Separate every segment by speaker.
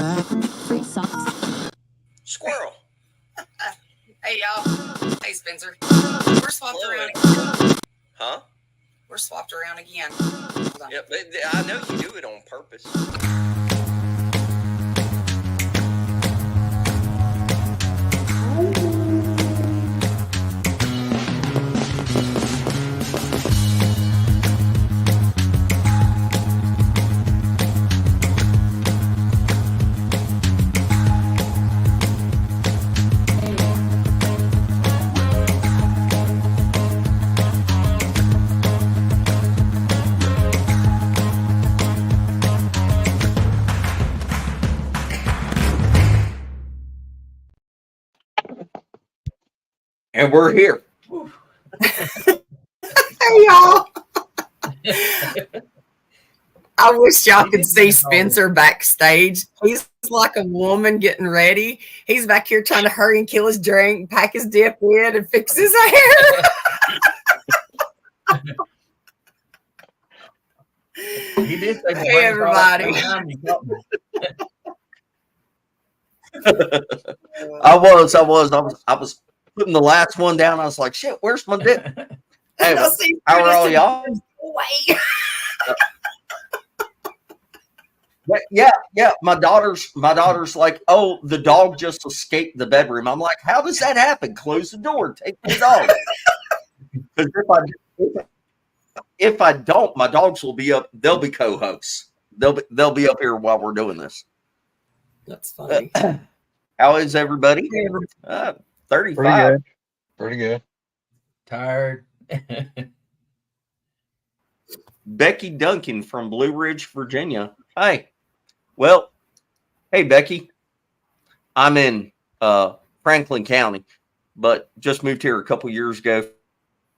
Speaker 1: Free socks.
Speaker 2: Squirrel.
Speaker 3: Hey, y'all. Hey, Spencer. We're swapped around again.
Speaker 2: Huh?
Speaker 3: We're swapped around again.
Speaker 2: Yep, I know you do it on purpose. And we're here.
Speaker 3: Hey, y'all. I wish y'all could see Spencer backstage. He's like a woman getting ready. He's back here trying to hurry and kill his drink, pack his dip in, and fix his hair.
Speaker 4: He did say,
Speaker 3: hey, everybody.
Speaker 2: I was putting the last one down. I was like, shit, where's my dip? Hey, how are all y'all? Yeah. My daughter's like, oh, the dog just escaped the bedroom. I'm like, how does that happen? Close the door, take the dog. Because if I don't, my dogs will be up. They'll be co-hosts. They'll be up here while we're doing this.
Speaker 3: That's funny.
Speaker 2: How is everybody? 35.
Speaker 5: Pretty good.
Speaker 4: Tired.
Speaker 2: Becky Duncan from Blue Ridge, Virginia. Hi. Well, hey, Becky. I'm in Franklin County, but just moved here a couple years ago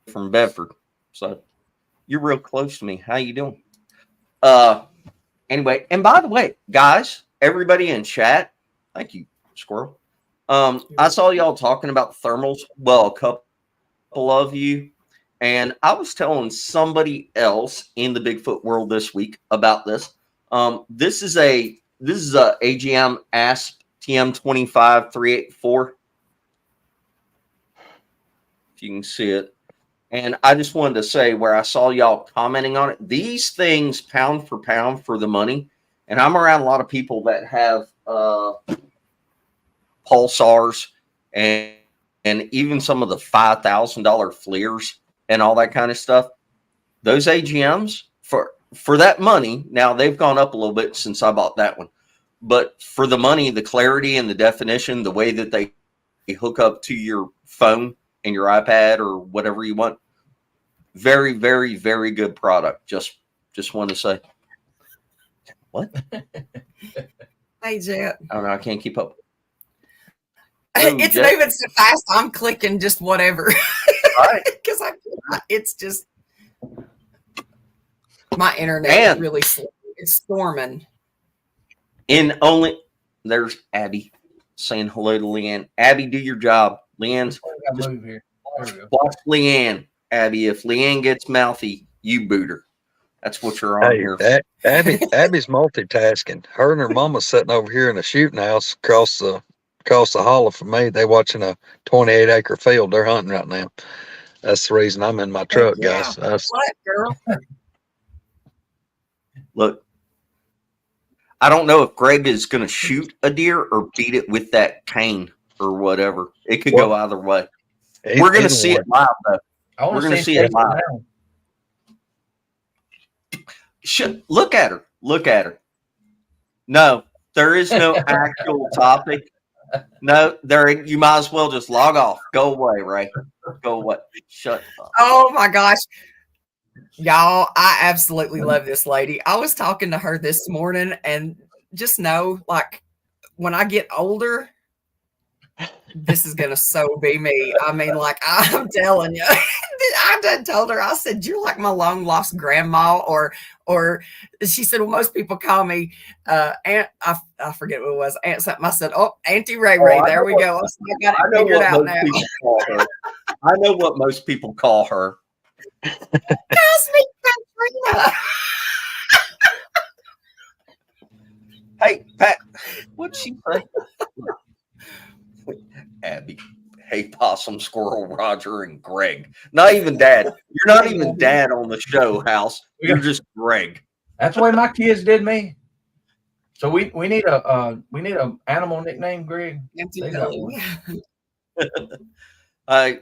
Speaker 2: from Bedford. So you're real close to me. How you doing? Anyway, and by the way, guys, everybody in chat, thank you, Squirrel. I saw y'all talking about thermals. Well, a couple of you. And I was telling somebody else in the Bigfoot world this week about this. This is a AGM ASP TM25384. If you can see it. And I just wanted to say, where I saw y'all commenting on it, these things pound for pound for the money. And I'm around a lot of people that have pulsars and even some of the $5,000 FLIRs and all that kind of stuff. Those AGMs for that money, now they've gone up a little bit since I bought that one, but for the money, the clarity and the definition, the way that they hook up to your phone and your iPad or whatever you want, very, very, very good product. Just want to say, what?
Speaker 3: Hey, Jet.
Speaker 2: I don't know. I can't keep up.
Speaker 3: It's moving so fast. I'm clicking just whatever. Because it's just my internet is really slow. It's storming.
Speaker 2: There's Abby saying hello to Leanne. Abby, do your job. Leanne's watch Leanne. Abby, if Leanne gets mouthy, you boot her. That's what you're on here.
Speaker 5: Abby's multitasking. Her and her mama's sitting over here in a shooting house across the holler from me. They watching a 28-acre field. They're hunting right now. That's the reason I'm in my truck, guys.
Speaker 3: What, girl?
Speaker 2: Look, I don't know if Greg is going to shoot a deer or beat it with that cane or whatever. It could go either way. We're going to see it live, though. We're going to see it live. Look at her. Look at her. No, there is no actual topic. No, you might as well just log off. Go away, Ray. Go away. Shut up.
Speaker 3: Oh my gosh. Y'all, I absolutely love this lady. I was talking to her this morning, and just know, like, when I get older, this is gonna so be me. I mean, like, I'm telling you. I done told her, I said, you're like my long lost grandma, or she said, well, most people call me Aunt, I forget what it was, Aunt something. I said, oh, Auntie Ray Ray. There we go. I got it figured out now.
Speaker 2: I know what most people call her.
Speaker 3: Cosmic Katrina.
Speaker 2: Hey, Pat, what'd she say? Abby. Hey, Possum, Squirrel, Roger, and Greg. Not even Dad. You're not even Dad on the show, House. You're just Greg.
Speaker 4: That's the way my kids did me. So we need a animal nickname, Greg. They got one.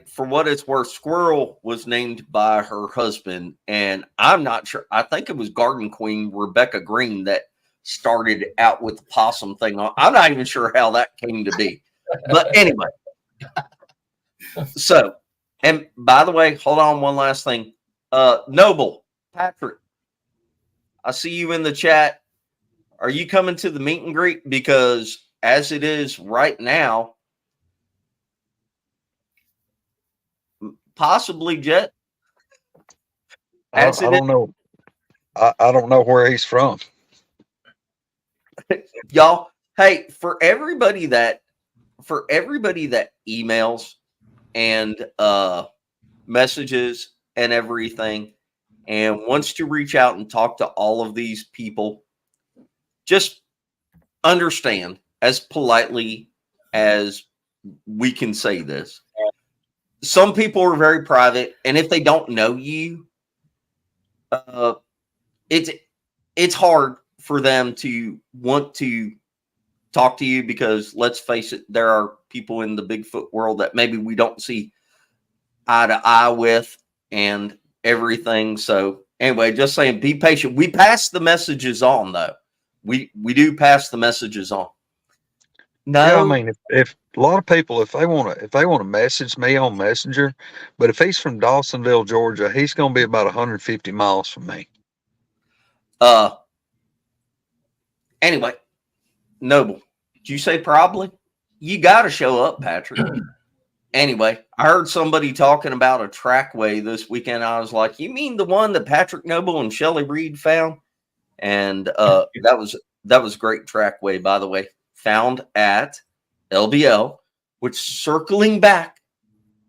Speaker 2: For what it's worth, Squirrel was named by her husband, and I'm not sure. I think it was Garden Queen Rebecca Green that started out with the possum thing. I'm not even sure how that came to be. But anyway. So, and by the way, hold on one last thing. Noble, Patrick, I see you in the chat. Are you coming to the meet and greet? Because as it is right now, possibly Jet.
Speaker 5: I don't know. I don't know where he's from.
Speaker 2: Y'all, hey, for everybody that emails and messages and everything and wants to reach out and talk to all of these people, just understand as politely as we can say this. Some people are very private, and if they don't know you, it's hard for them to want to talk to you because, let's face it, there are people in the Bigfoot world that maybe we don't see eye to eye with and everything. So anyway, just saying, be patient. We pass the messages on, though. We do pass the messages on. No,
Speaker 5: Yeah, I mean, if a lot of people, if they want to message me on Messenger, but if he's from Dawsonville, Georgia, he's going to be about 150 miles from me.
Speaker 2: Anyway, Noble, did you say probably? You got to show up, Patrick. Anyway, I heard somebody talking about a trackway this weekend. I was like, you mean the one that Patrick Noble and Shelley Reed found? And that was great trackway, by the way, found at LBL, which, circling back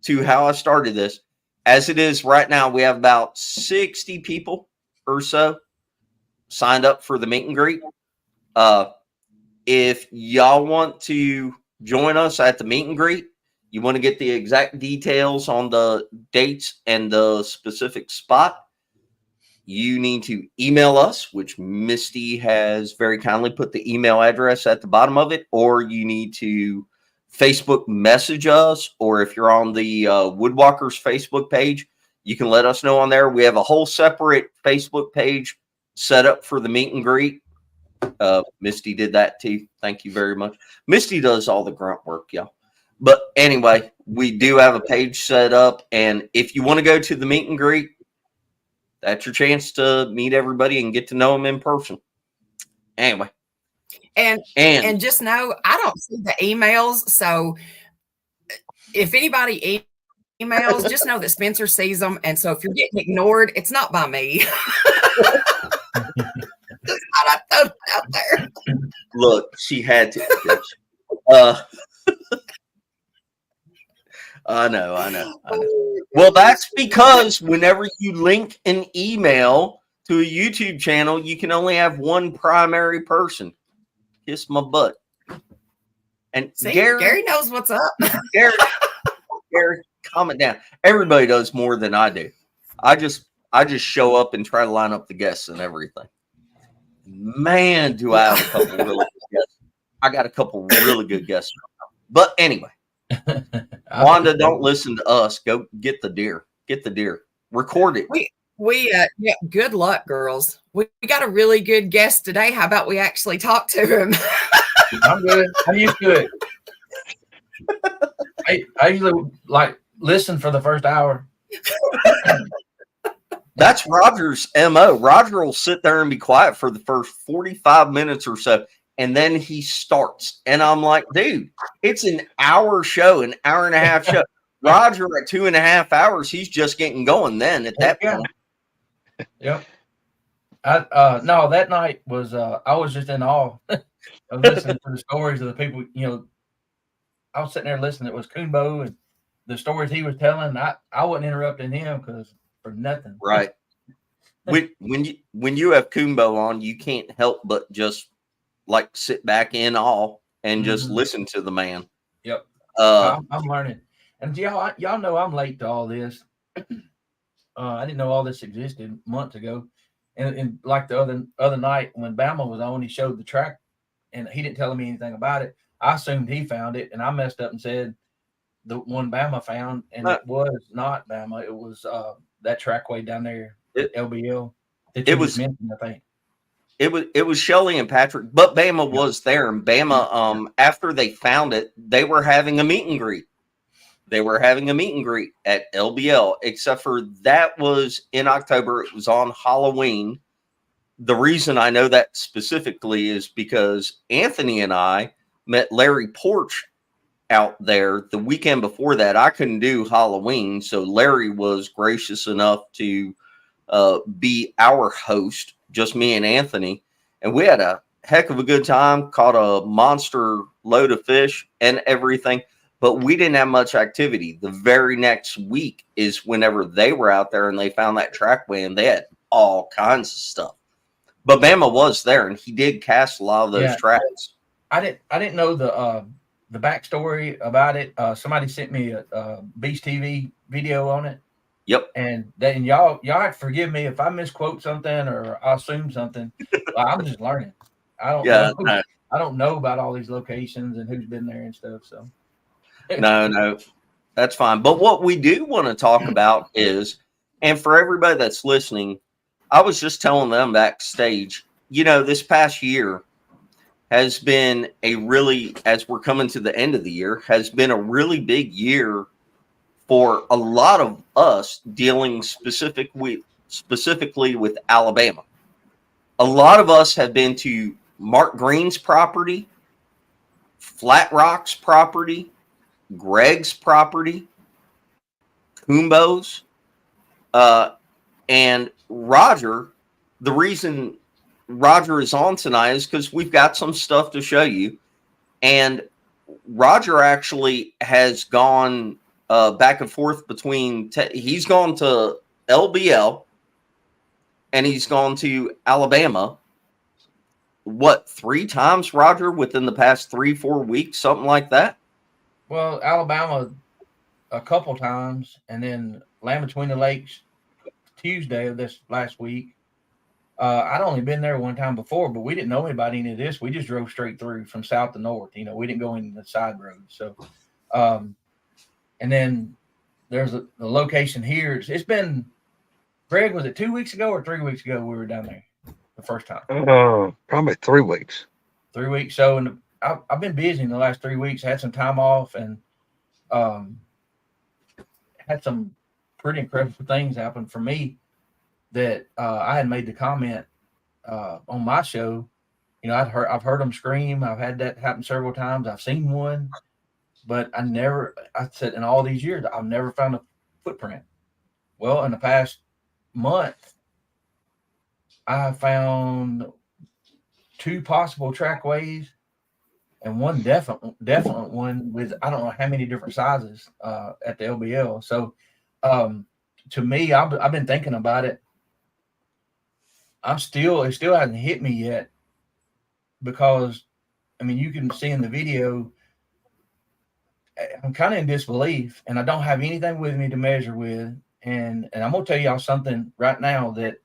Speaker 2: to how I started this, as it is right now, we have about 60 people or so signed up for the meet and greet. If y'all want to join us at the meet and greet, you want to get the exact details on the dates and the specific spot, you need to email us, which Misty has very kindly put the email address at the bottom of it, or you need to Facebook message us, or if you're on the Woodwalkers Facebook page, you can let us know on there. We have a whole separate Facebook page set up for the meet and greet. Misty did that too. Thank you very much. Misty does all the grunt work, y'all. But anyway, we do have a page set up, and if you want to go to the meet and greet, that's your chance to meet everybody and get to know them in person. Anyway.
Speaker 3: And just know, I don't see the emails. So if anybody emails, just know that Spencer sees them. And so if you're getting ignored, it's not by me. Just thought I'd throw that out there.
Speaker 2: Look, she had to. I know. Well, that's because whenever you link an email to a YouTube channel, you can only have one primary person. Kiss my butt. And
Speaker 3: See,
Speaker 2: Gary
Speaker 3: knows what's up.
Speaker 2: Gary, calm it down. Everybody does more than I do. I just show up and try to line up the guests and everything. Man, do I have a couple really good guests. I got a couple really good guests. But anyway. Wanda, don't listen to us. Go get the deer. Get the deer. Record it.
Speaker 3: Yeah, good luck, girls. We got a really good guest today. How about we actually talk to him?
Speaker 4: I'm good. I'm used to it. I usually listen for the first hour.
Speaker 2: That's Roger's MO. Roger will sit there and be quiet for the first 45 minutes or so, and then he starts. And I'm like, dude, it's an hour show, an hour and a half show. Roger at 2.5 hours, he's just getting going then at that point.
Speaker 4: Yep. No, that night was I was just in awe of listening to the stories of the people. I was sitting there listening. It was Coonbo and the stories he was telling. I wasn't interrupting him because for nothing.
Speaker 2: Right. When you have Coonbo on, you can't help but just like sit back in awe and just
Speaker 4: Mhm.
Speaker 2: listen to the man.
Speaker 4: Yep.
Speaker 2: Uh,
Speaker 4: I'm learning. And y'all know I'm late to all this. I didn't know all this existed months ago. And like the other night when Bama was on, he showed the track, and he didn't tell me anything about it. I assumed he found it, and I messed up and said the one Bama found, and
Speaker 2: Uh,
Speaker 4: it was not Bama. It was that trackway down there,
Speaker 2: it
Speaker 4: LBL, that
Speaker 2: it
Speaker 4: you just
Speaker 2: was
Speaker 4: mentioned, I think.
Speaker 2: it was Shelley and Patrick, but Bama was there, and Bama after they found it, they were having a meet and greet. They were having a meet and greet at LBL, except for that was in October. It was on Halloween. The reason I know that specifically is because Anthony and I met Larry Porch out there the weekend before that. I couldn't do Halloween, so Larry was gracious enough to be our host, just me and Anthony. And we had a heck of a good time, caught a monster load of fish and everything, but we didn't have much activity. The very next week is whenever they were out there and they found that trackway, and they had all kinds of stuff. But Bama was there, and he did cast a lot of those
Speaker 4: Yeah.
Speaker 2: tracks.
Speaker 4: I didn't know the backstory about it. Somebody sent me a Beast TV video on it.
Speaker 2: Yep.
Speaker 4: And then y'all have to forgive me if I misquote something or I assume something. Well, I'm just learning. I don't know. I don't know about all these locations and who's been there and stuff. So
Speaker 2: No, that's fine. But what we do want to talk about is, and for everybody that's listening, I was just telling them backstage, this past year has been a really, as we're coming to the end of the year, has been a really big year for a lot of us dealing specifically with Alabama. A lot of us have been to Mark Green's property, Flat Rock's property, Greg's property, Kumbo's, and Roger. The reason Roger is on tonight is because we've got some stuff to show you. And Roger actually has gone back and forth between, he's gone to LBL and he's gone to Alabama. What, 3 times, Roger, within the past 3-4 weeks, something like that?
Speaker 4: well, Alabama a couple times, and then Land Between the Lakes Tuesday of this last week. I'd only been there one time before, but we didn't know about any of this. We just drove straight through from south to north. We didn't go in the side roads. So, and then there's the location here. It's been, Greg, was it 2 weeks ago or 3 weeks ago we were down there the first time?
Speaker 5: Probably 3 weeks.
Speaker 4: 3 weeks. So, I've been busy in the last 3 weeks. Had some time off and had some pretty incredible things happen for me that I had made the comment on my show. I've heard them scream. I've had that happen several times. I've seen one, but I said in all these years, I've never found a footprint. Well, in the past month, I found 2 possible trackways and one definite one with, I don't know how many different sizes at the LBL. So to me, I've been thinking about it. it still hasn't hit me yet, because you can see in the video, I'm kind of in disbelief, and I don't have anything with me to measure with. And I'm gonna tell y'all something right now that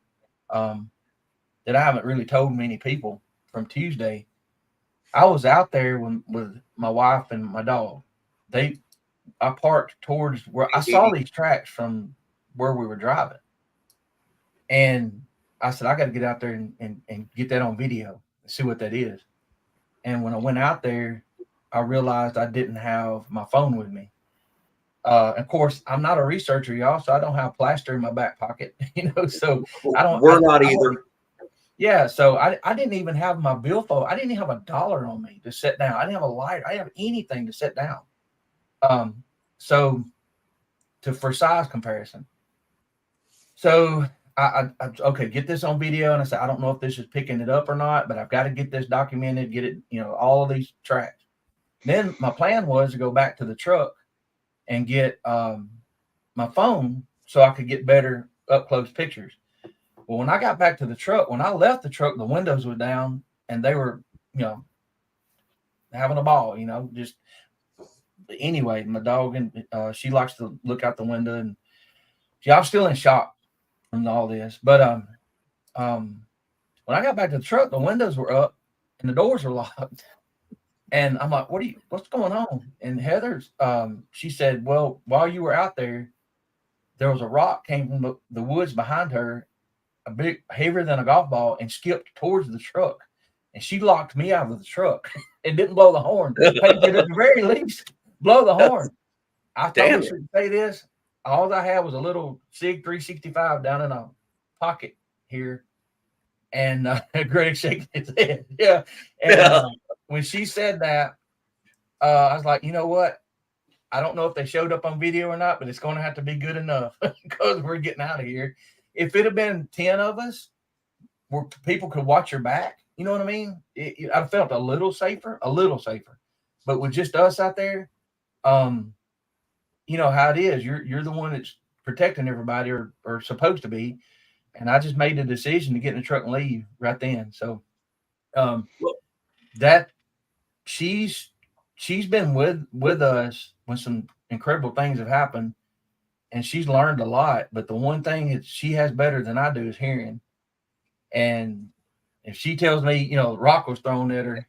Speaker 4: that I haven't really told many people from Tuesday. I was out there with my wife and my dog. I parked towards where I saw these tracks from where we were driving, and I said, I got to get out there and get that on video and see what that is. And when I went out there, I realized I didn't have my phone with me. Of course, I'm not a researcher, y'all, so I don't have plaster in my back pocket, so I don't.
Speaker 2: We're not either.
Speaker 4: Yeah, so I didn't even have my billfold. I didn't even have $1 on me to sit down. I didn't have a light. I didn't have anything to sit down. So for size comparison. So I okay, get this on video, and I said, I don't know if this is picking it up or not, but I've got to get this documented, get it, all of these tracks. Then my plan was to go back to the truck and get my phone so I could get better up close pictures. Well, when I got back to the truck, when I left the truck, the windows were down and they were, having a ball, just anyway, my dog and she likes to look out the window, and I was still in shock from all this. But when I got back to the truck, the windows were up and the doors were locked. And I'm like, what's going on? And Heather's, she said, well, while you were out there was a rock came from the woods behind her, a big, heavier than a golf ball, and skipped towards the truck. And she locked me out of the truck and didn't blow the horn. Paige did at the very least blow the horn. I told her to say this. All I had was a little SIG 365 down in a pocket here. And Greg shaking his head. Yeah. And when she said that, I was like, you know what? I don't know if they showed up on video or not, but it's going to have to be good enough because we're getting out of here. If it had been 10 of us, where people could watch your back, you know what I mean? I felt a little safer. But with just us out there, you know how it is. You're the one that's protecting everybody, or supposed to be. And I just made the decision to get in the truck and leave right then. So that she's been with us when some incredible things have happened, and she's learned a lot. But the one thing that she has better than I do is hearing. And if she tells me, rock was thrown at her,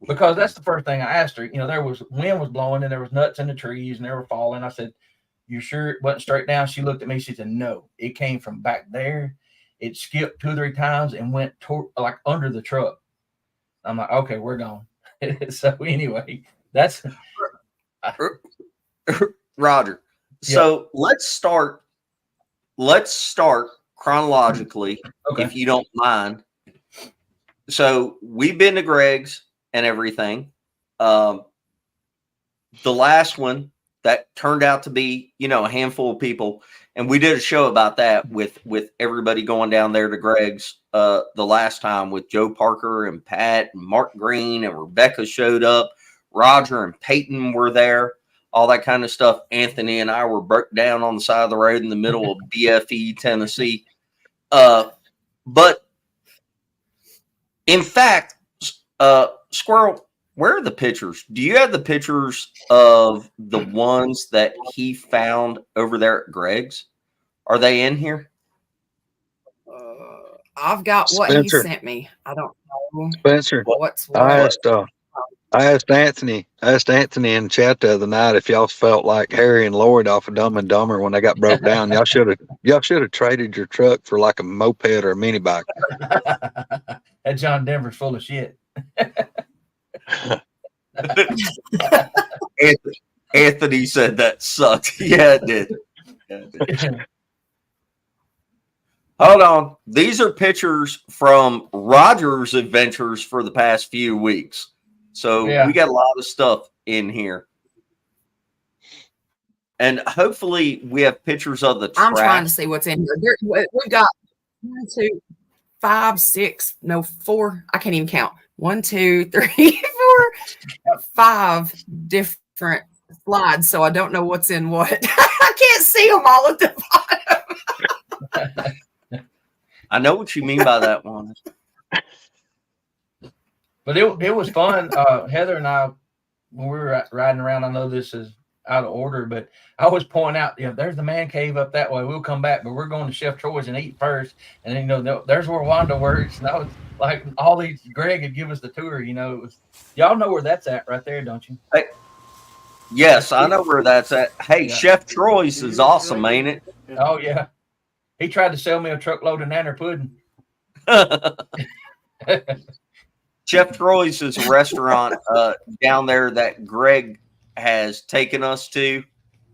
Speaker 4: because that's the first thing I asked her. There was wind was blowing and there was nuts in the trees and they were falling. I said, "You sure it wasn't straight down?" She looked at me. She said, "No, it came from back there. It skipped 2 or 3 times and went like under the truck." I'm like, "Okay, we're gone." So anyway, that's
Speaker 2: Roger. So let's start chronologically, if you don't mind. So we've been to Greg's and everything. The last one that turned out to be, a handful of people. And we did a show about that with everybody going down there to Greg's the last time, with Joe Parker and Pat and Mark Green, and Rebecca showed up. Roger and Peyton were there, all that kind of stuff. Anthony and I were broke down on the side of the road in the middle of BFE, Tennessee. But in fact, Squirrel, where are the pictures? Do you have the pictures of the ones that he found over there at Greg's? Are they in here?
Speaker 3: I've got what he sent me. I don't know.
Speaker 5: Spencer,
Speaker 3: what's what.
Speaker 5: I asked Anthony in chat the other night if y'all felt like Harry and Lloyd off of Dumb and Dumber when they got broke down. Y'all should have traded your truck for like a moped or a mini bike.
Speaker 4: That John Denver's full of shit.
Speaker 2: Anthony said that sucked. Yeah, it did. Hold on. These are pictures from Roger's adventures for the past few weeks. So we got a lot of stuff in here. And hopefully we have pictures of the track.
Speaker 3: I'm trying to see what's in here. We've got 1, 2, 5, 6, no, 4. I can't even count. 1, 2, 3, 4, 5 different slides. So I don't know what's in what. I can't see them all at the bottom.
Speaker 2: I know what you mean by that one.
Speaker 4: But it was fun. Heather and I, when we were riding around, I know this is out of order, but I always point out, there's the man cave up that way. We'll come back, but we're going to Chef Troy's and eat first. And then, there's where Wanda works. And I was like, Greg had give us the tour, y'all know where that's at right there, don't you?
Speaker 2: Hey, yes, I know where that's at. Hey, Chef Troy's is awesome, ain't it?
Speaker 4: Oh, yeah. He tried to sell me a truckload of nanner pudding.
Speaker 2: Chef Troy's is a restaurant down there that Greg has taken us to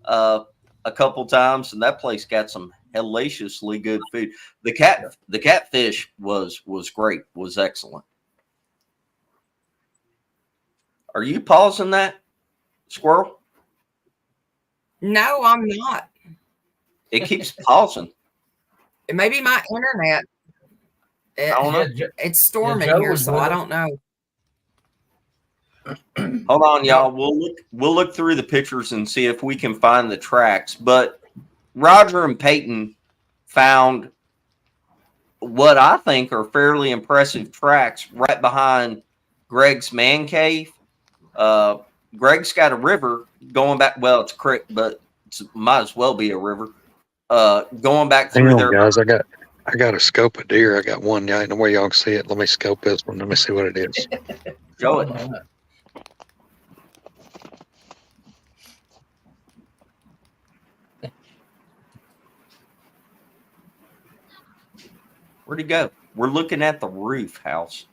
Speaker 2: a couple times, and that place got some hellaciously good food. The catfish was great, was excellent. Are you pausing that, Squirrel?
Speaker 3: No, I'm not.
Speaker 2: It keeps pausing.
Speaker 3: It may be my internet.
Speaker 2: I don't know.
Speaker 3: It's storming here, so I don't know.
Speaker 2: Hold on, y'all. We'll look through the pictures and see if we can find the tracks. But Roger and Peyton found what I think are fairly impressive tracks right behind Greg's man cave. Greg's got a river going back. Well, it's a creek, but it might as well be a river. Going back
Speaker 5: Hang
Speaker 2: through
Speaker 5: on,
Speaker 2: there.
Speaker 5: guys. I got a scope of deer. I got one. Yeah, I know where y'all can see it. Let me scope this one. Let me see what it is.
Speaker 2: Show it. Where'd he go? We're looking at the roof house.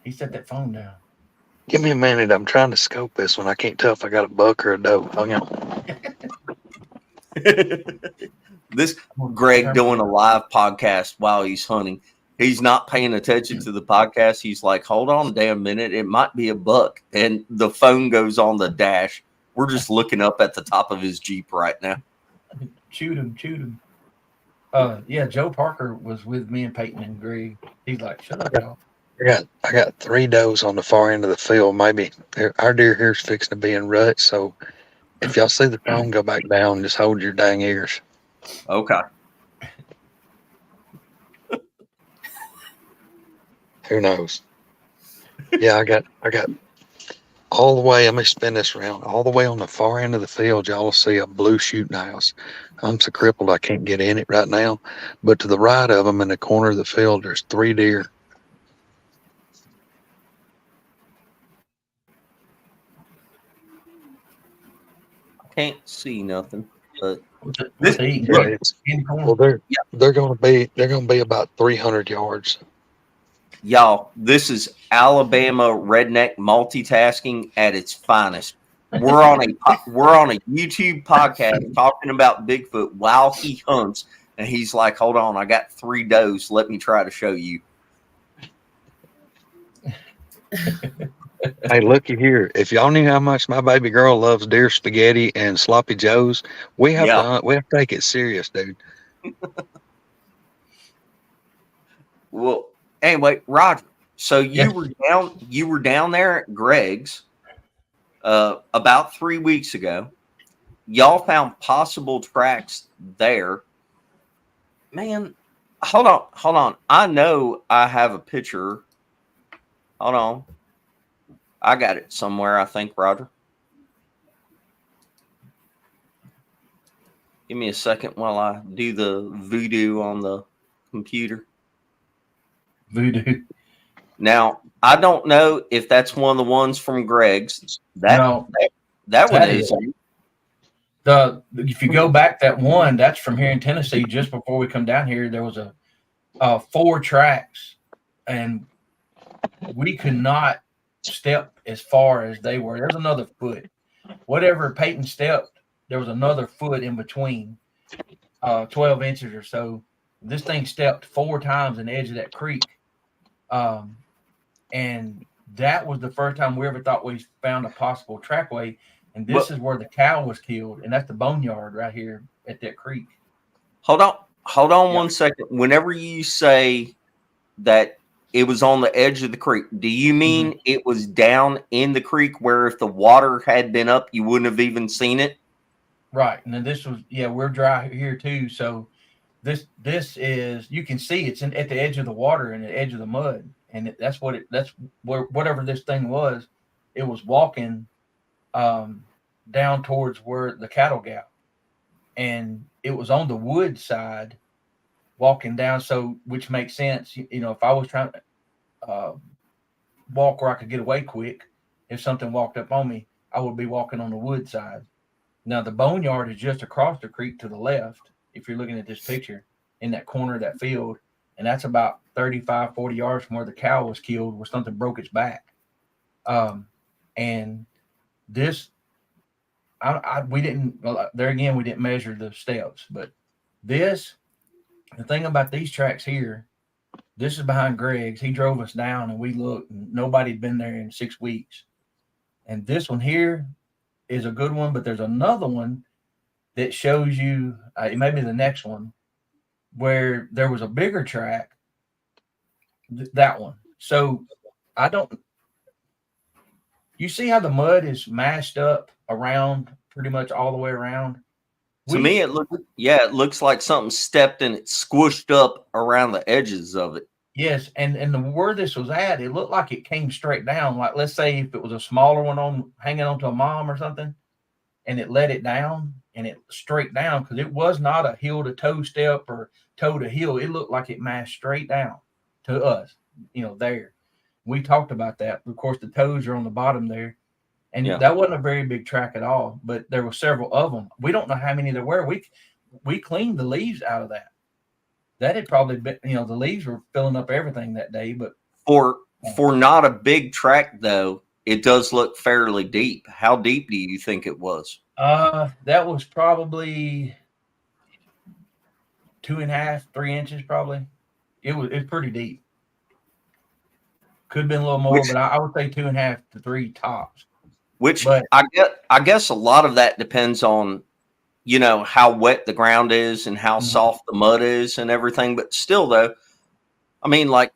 Speaker 4: He set that phone down.
Speaker 5: Give me a minute. I'm trying to scope this one. I can't tell if I got a buck or a doe. Hang on.
Speaker 2: This Greg doing a live podcast while he's hunting. He's not paying attention to the podcast. He's like, hold on a damn minute. It might be a buck. And the phone goes on the dash. We're just looking up at the top of his Jeep right now.
Speaker 4: Shoot him. Yeah, Joe Parker was with me and Peyton and Greg. He's like, shut up, y'all.
Speaker 5: I got 3 does on the far end of the field. Maybe our deer here's fixing to be in rut. So if y'all see the phone go back down, just hold your dang ears.
Speaker 2: Okay.
Speaker 5: Who knows? Yeah, I got all the way. Let me spin this around. All the way on the far end of the field, y'all will see a blue shooting house. I'm so crippled I can't get in it right now. But to the right of them in the corner of the field, there's 3 deer.
Speaker 2: Can't see nothing. But
Speaker 4: This,
Speaker 5: Well, they're gonna be about 300 yards.
Speaker 2: y'all, this is Alabama redneck multitasking at its finest. We're on a YouTube podcast talking about Bigfoot while he hunts, and he's like, "Hold on, I got 3 does. Let me try to show you."
Speaker 5: Hey, looky here. If y'all knew how much my baby girl loves deer spaghetti and sloppy joes, we have to take it serious, dude.
Speaker 2: Well, anyway, Roger. So you were down there at Greg's about 3 weeks ago. Y'all found possible tracks there. Man, hold on. I know I have a picture. Hold on. I got it somewhere, I think, Roger. Give me a second while I do the voodoo on the computer.
Speaker 4: Voodoo.
Speaker 2: Now, I don't know if that's one of the ones from Greg's. That one is.
Speaker 4: If you go back that one, that's from here in Tennessee. Just before we come down here, there was a 4 tracks, and we could not step as far as they were. There's another foot. Whatever Peyton stepped, there was another foot in between, 12 inches or so. This thing stepped 4 times in the edge of that creek. And that was the first time we ever thought we found a possible trackway. And this is where the cow was killed. And that's the boneyard right here at that creek.
Speaker 2: Hold on 1 second. Whenever you say that it was on the edge of the creek, do you mean it was down in the creek where if the water had been up, you wouldn't have even seen it?
Speaker 4: Right. And then this was, we're dry here too. So this is, you can see it's at the edge of the water and the edge of the mud. And that's where whatever this thing was, it was walking down towards where the cattle gap. And it was on the wood side walking down. So, which makes sense. If I was trying to walk where I could get away quick, if something walked up on me, I would be walking on the wood side. Now, the boneyard is just across the creek to the left. If you're looking at this picture in that corner of that field, and that's about 35, 40 yards from where the cow was killed, where something broke its back. And this, we didn't, there again, we didn't measure the steps, but the thing about these tracks here, this is behind Greg's. He drove us down and we looked, and nobody had been there in 6 weeks. And this one here is a good one, but there's another one that shows you, it may be the next one, where there was a bigger track, that one. So you see how the mud is mashed up around pretty much all the way around?
Speaker 2: To me, it looks like something stepped and it squished up around the edges of it.
Speaker 4: Yes, and where this was at, it looked like it came straight down. Like, let's say if it was a smaller one on hanging onto a mom or something, and it let it down and it straight down, because it was not a heel to toe step or toe to heel. It looked like it mashed straight down to us, there. We talked about that. Of course, the toes are on the bottom there, and
Speaker 2: Yeah.
Speaker 4: that wasn't a very big track at all. But there were several of them. We don't know how many there were. We cleaned the leaves out of that. That had probably been, the leaves were filling up everything that day. But
Speaker 2: For not a big track though, it does look fairly deep. How deep do you think it was?
Speaker 4: that was probably 2.5, 3 inches, probably. It's pretty deep. Could have been a little more,
Speaker 2: Which-
Speaker 4: but I would say 2.5 to 3 tops.
Speaker 2: Which
Speaker 4: But
Speaker 2: I guess a lot of that depends on, how wet the ground is and how soft the mud is and everything. But still, though, I mean, like,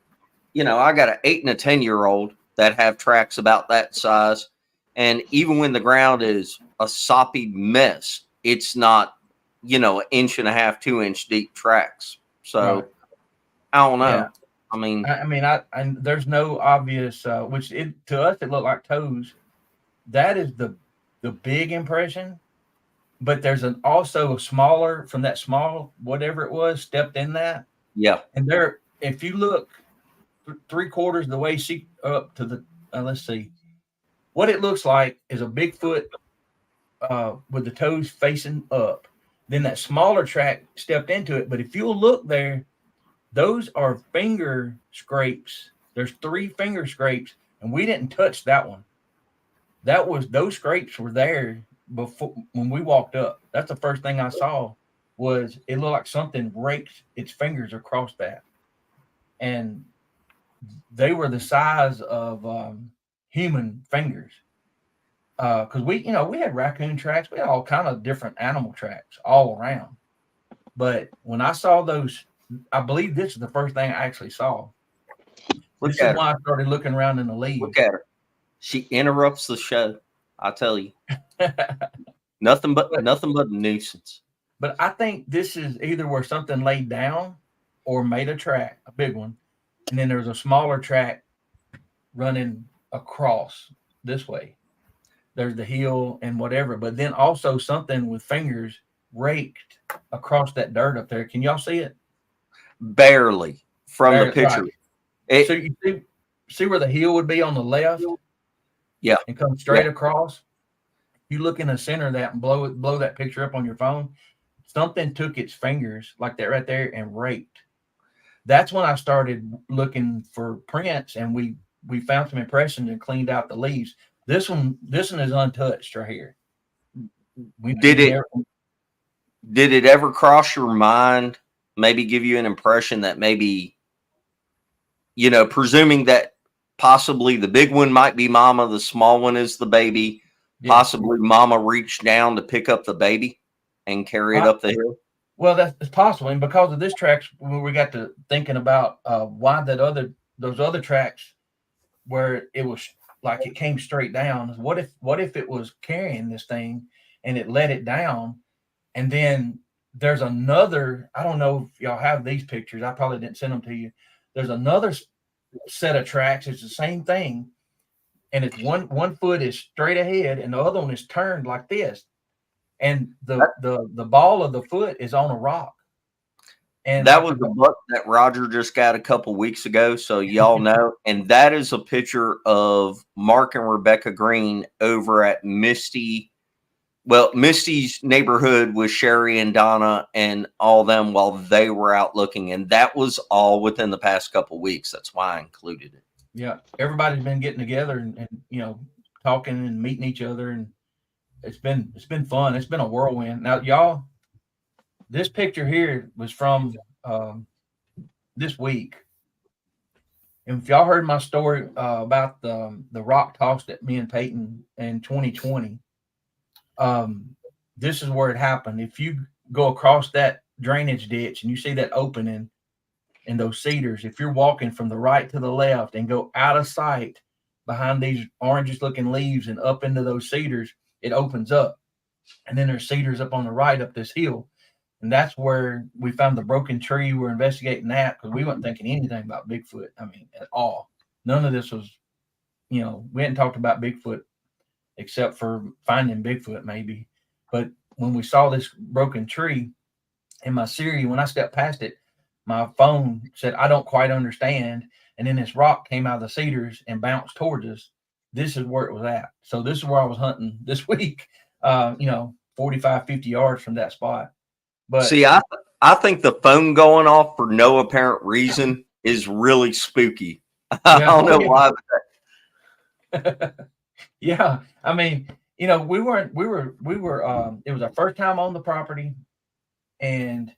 Speaker 2: I got an 8 and a 10-year-old that have tracks about that size, and even when the ground is a soppy mess, it's not, an inch and a half, 2 inch deep tracks. So
Speaker 4: Right.
Speaker 2: I don't know.
Speaker 4: Yeah.
Speaker 2: I mean,
Speaker 4: I there's no obvious, which to us it looked like toes. That is the big impression. But there's also a smaller, from that small whatever it was, stepped in that.
Speaker 2: yeah,
Speaker 4: And there, if you look 3/4 of the way up to the, let's see, what it looks like is a Bigfoot with the toes facing up. Then that smaller track stepped into it. But if you'll look there, those are finger scrapes. There's 3 finger scrapes, and we didn't touch that one. Those scrapes were there before when we walked up. That's the first thing I saw, was it looked like something raked its fingers across that. And they were the size of human fingers. Because we had raccoon tracks, we had all kind of different animal tracks all around. But when I saw those, I believe this is the first thing I actually saw.
Speaker 2: look
Speaker 4: This
Speaker 2: at
Speaker 4: is
Speaker 2: her.
Speaker 4: why I started looking around in the leaves.
Speaker 2: Look at her. She interrupts the show. I tell you, nothing but a nuisance.
Speaker 4: But I think this is either where something laid down or made a track, a big one, and then there's a smaller track running across this way. There's the heel and whatever, but then also something with fingers raked across that dirt up there. Can y'all see it?
Speaker 2: Barely from the
Speaker 4: Right.
Speaker 2: picture.
Speaker 4: So you see where the heel would be on the left?
Speaker 2: Yeah.
Speaker 4: And come straight across. You look in the center of that and blow that picture up on your phone. Something took its fingers like that right there and raked. That's when I started looking for prints, and we found some impressions and cleaned out the leaves. This one is untouched right here.
Speaker 2: Did it ever cross your mind, maybe give you an impression that maybe, presuming that possibly the big one might be mama, the small one is the baby, possibly mama reached down to pick up the baby and carry it up the hill?
Speaker 4: Well, that's possible. And because of this tracks, when we got to thinking about why those other tracks where it was like it came straight down, what if it was carrying this thing and it let it down? And then there's another, I don't know if y'all have these pictures. I probably didn't send them to you. There's another set of tracks. It's the same thing. And it's one foot is straight ahead and the other one is turned like this. And the ball of the foot is on a rock. And
Speaker 2: that was the buck that Roger just got a couple weeks ago, so y'all know. And that is a picture of Mark and Rebecca Green over at Misty's neighborhood with Sherry and Donna and all them while they were out looking. And that was all within the past couple weeks. That's why I included it.
Speaker 4: Yeah, everybody's been getting together and talking and meeting each other, and it's been fun. It's been a whirlwind. Now, y'all, this picture here was from this week. And if y'all heard my story about the rock tossed at me and Peyton in 2020, this is where it happened. If you go across that drainage ditch and you see that opening in those cedars, if you're walking from the right to the left and go out of sight behind these orangish looking leaves and up into those cedars, it opens up. And then there's cedars up on the right up this hill. And that's where we found the broken tree. We're investigating that because we weren't thinking anything about Bigfoot. I mean, at all. None of this was, we hadn't talked about Bigfoot except for finding Bigfoot maybe. But when we saw this broken tree in my Siri, when I stepped past it, my phone said, I don't quite understand. And then this rock came out of the cedars and bounced towards us. This is where it was at. So this is where I was hunting this week, 45, 50 yards from that spot. But
Speaker 2: see, I think the phone going off for no apparent reason is really spooky. I don't know why.
Speaker 4: Yeah. I mean, we were, it was our first time on the property and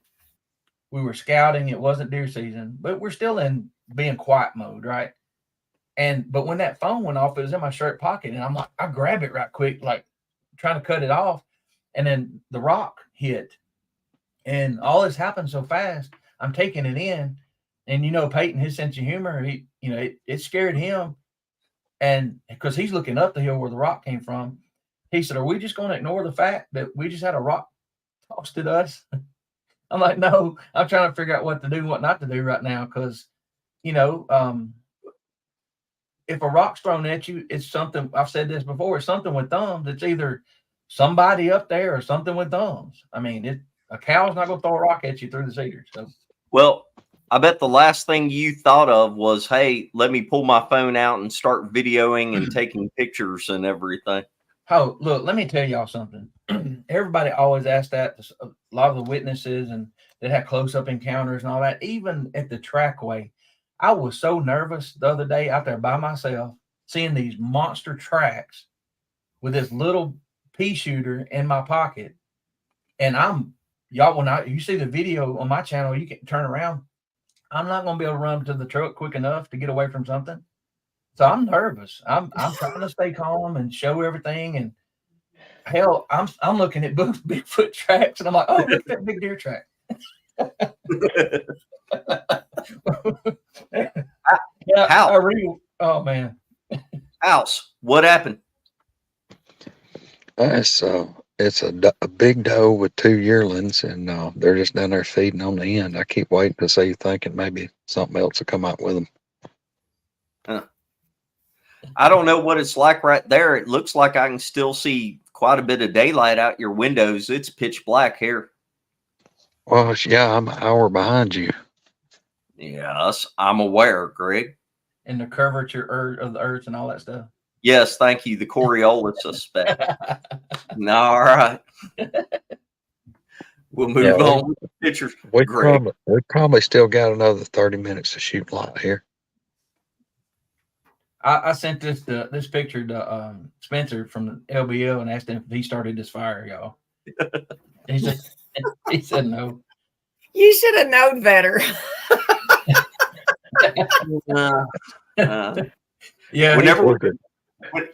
Speaker 4: we were scouting. It wasn't deer season, but we're still in being quiet mode. Right. But when that phone went off, it was in my shirt pocket and I'm like, I grab it right quick, like trying to cut it off. And then the rock hit and all this happened so fast. I'm taking it in and, Peyton, his sense of humor, it scared him. And because he's looking up the hill where the rock came from, he said, are we just going to ignore the fact that we just had a rock tossed at us? I'm like, no, I'm trying to figure out what to do, what not to do right now. Because, if a rock's thrown at you, it's something, I've said this before, it's something with thumbs. It's either somebody up there or something with thumbs. I mean, a cow's not going to throw a rock at you through the cedars. So.
Speaker 2: Well, I bet the last thing you thought of was, hey, let me pull my phone out and start videoing and taking pictures and everything.
Speaker 4: Oh, look, let me tell y'all something. Everybody always asks that. A lot of the witnesses and that had close-up encounters and all that, even at the trackway. I was so nervous the other day out there by myself, seeing these monster tracks with this little pea shooter in my pocket. And when you see the video on my channel, you can turn around. I'm not going to be able to run to the truck quick enough to get away from something. So I'm nervous. I'm trying to stay calm and show everything. And hell, I'm looking at Bigfoot tracks and I'm like, oh, look at that big deer track. Yeah, oh man.
Speaker 2: House, what happened?
Speaker 5: It's a big doe with 2 yearlings, and they're just down there feeding on the end. I keep waiting to see, thinking maybe something else will come out with them.
Speaker 2: I don't know what it's like right there. It looks like I can still see quite a bit of daylight out your windows. It's pitch black here.
Speaker 5: Well, yeah, I'm an hour behind you.
Speaker 2: Yes, I'm aware, Greg.
Speaker 4: And the curvature of the earth and all that stuff.
Speaker 2: Yes, thank you. The Coriolis suspect. No, all right. We'll move on with the pictures.
Speaker 5: We probably still got another 30 minutes to shoot light here.
Speaker 4: I sent this picture to Spencer from the LBL and asked him if he started this fire, y'all. He said no.
Speaker 3: You should have known better.
Speaker 4: Yeah.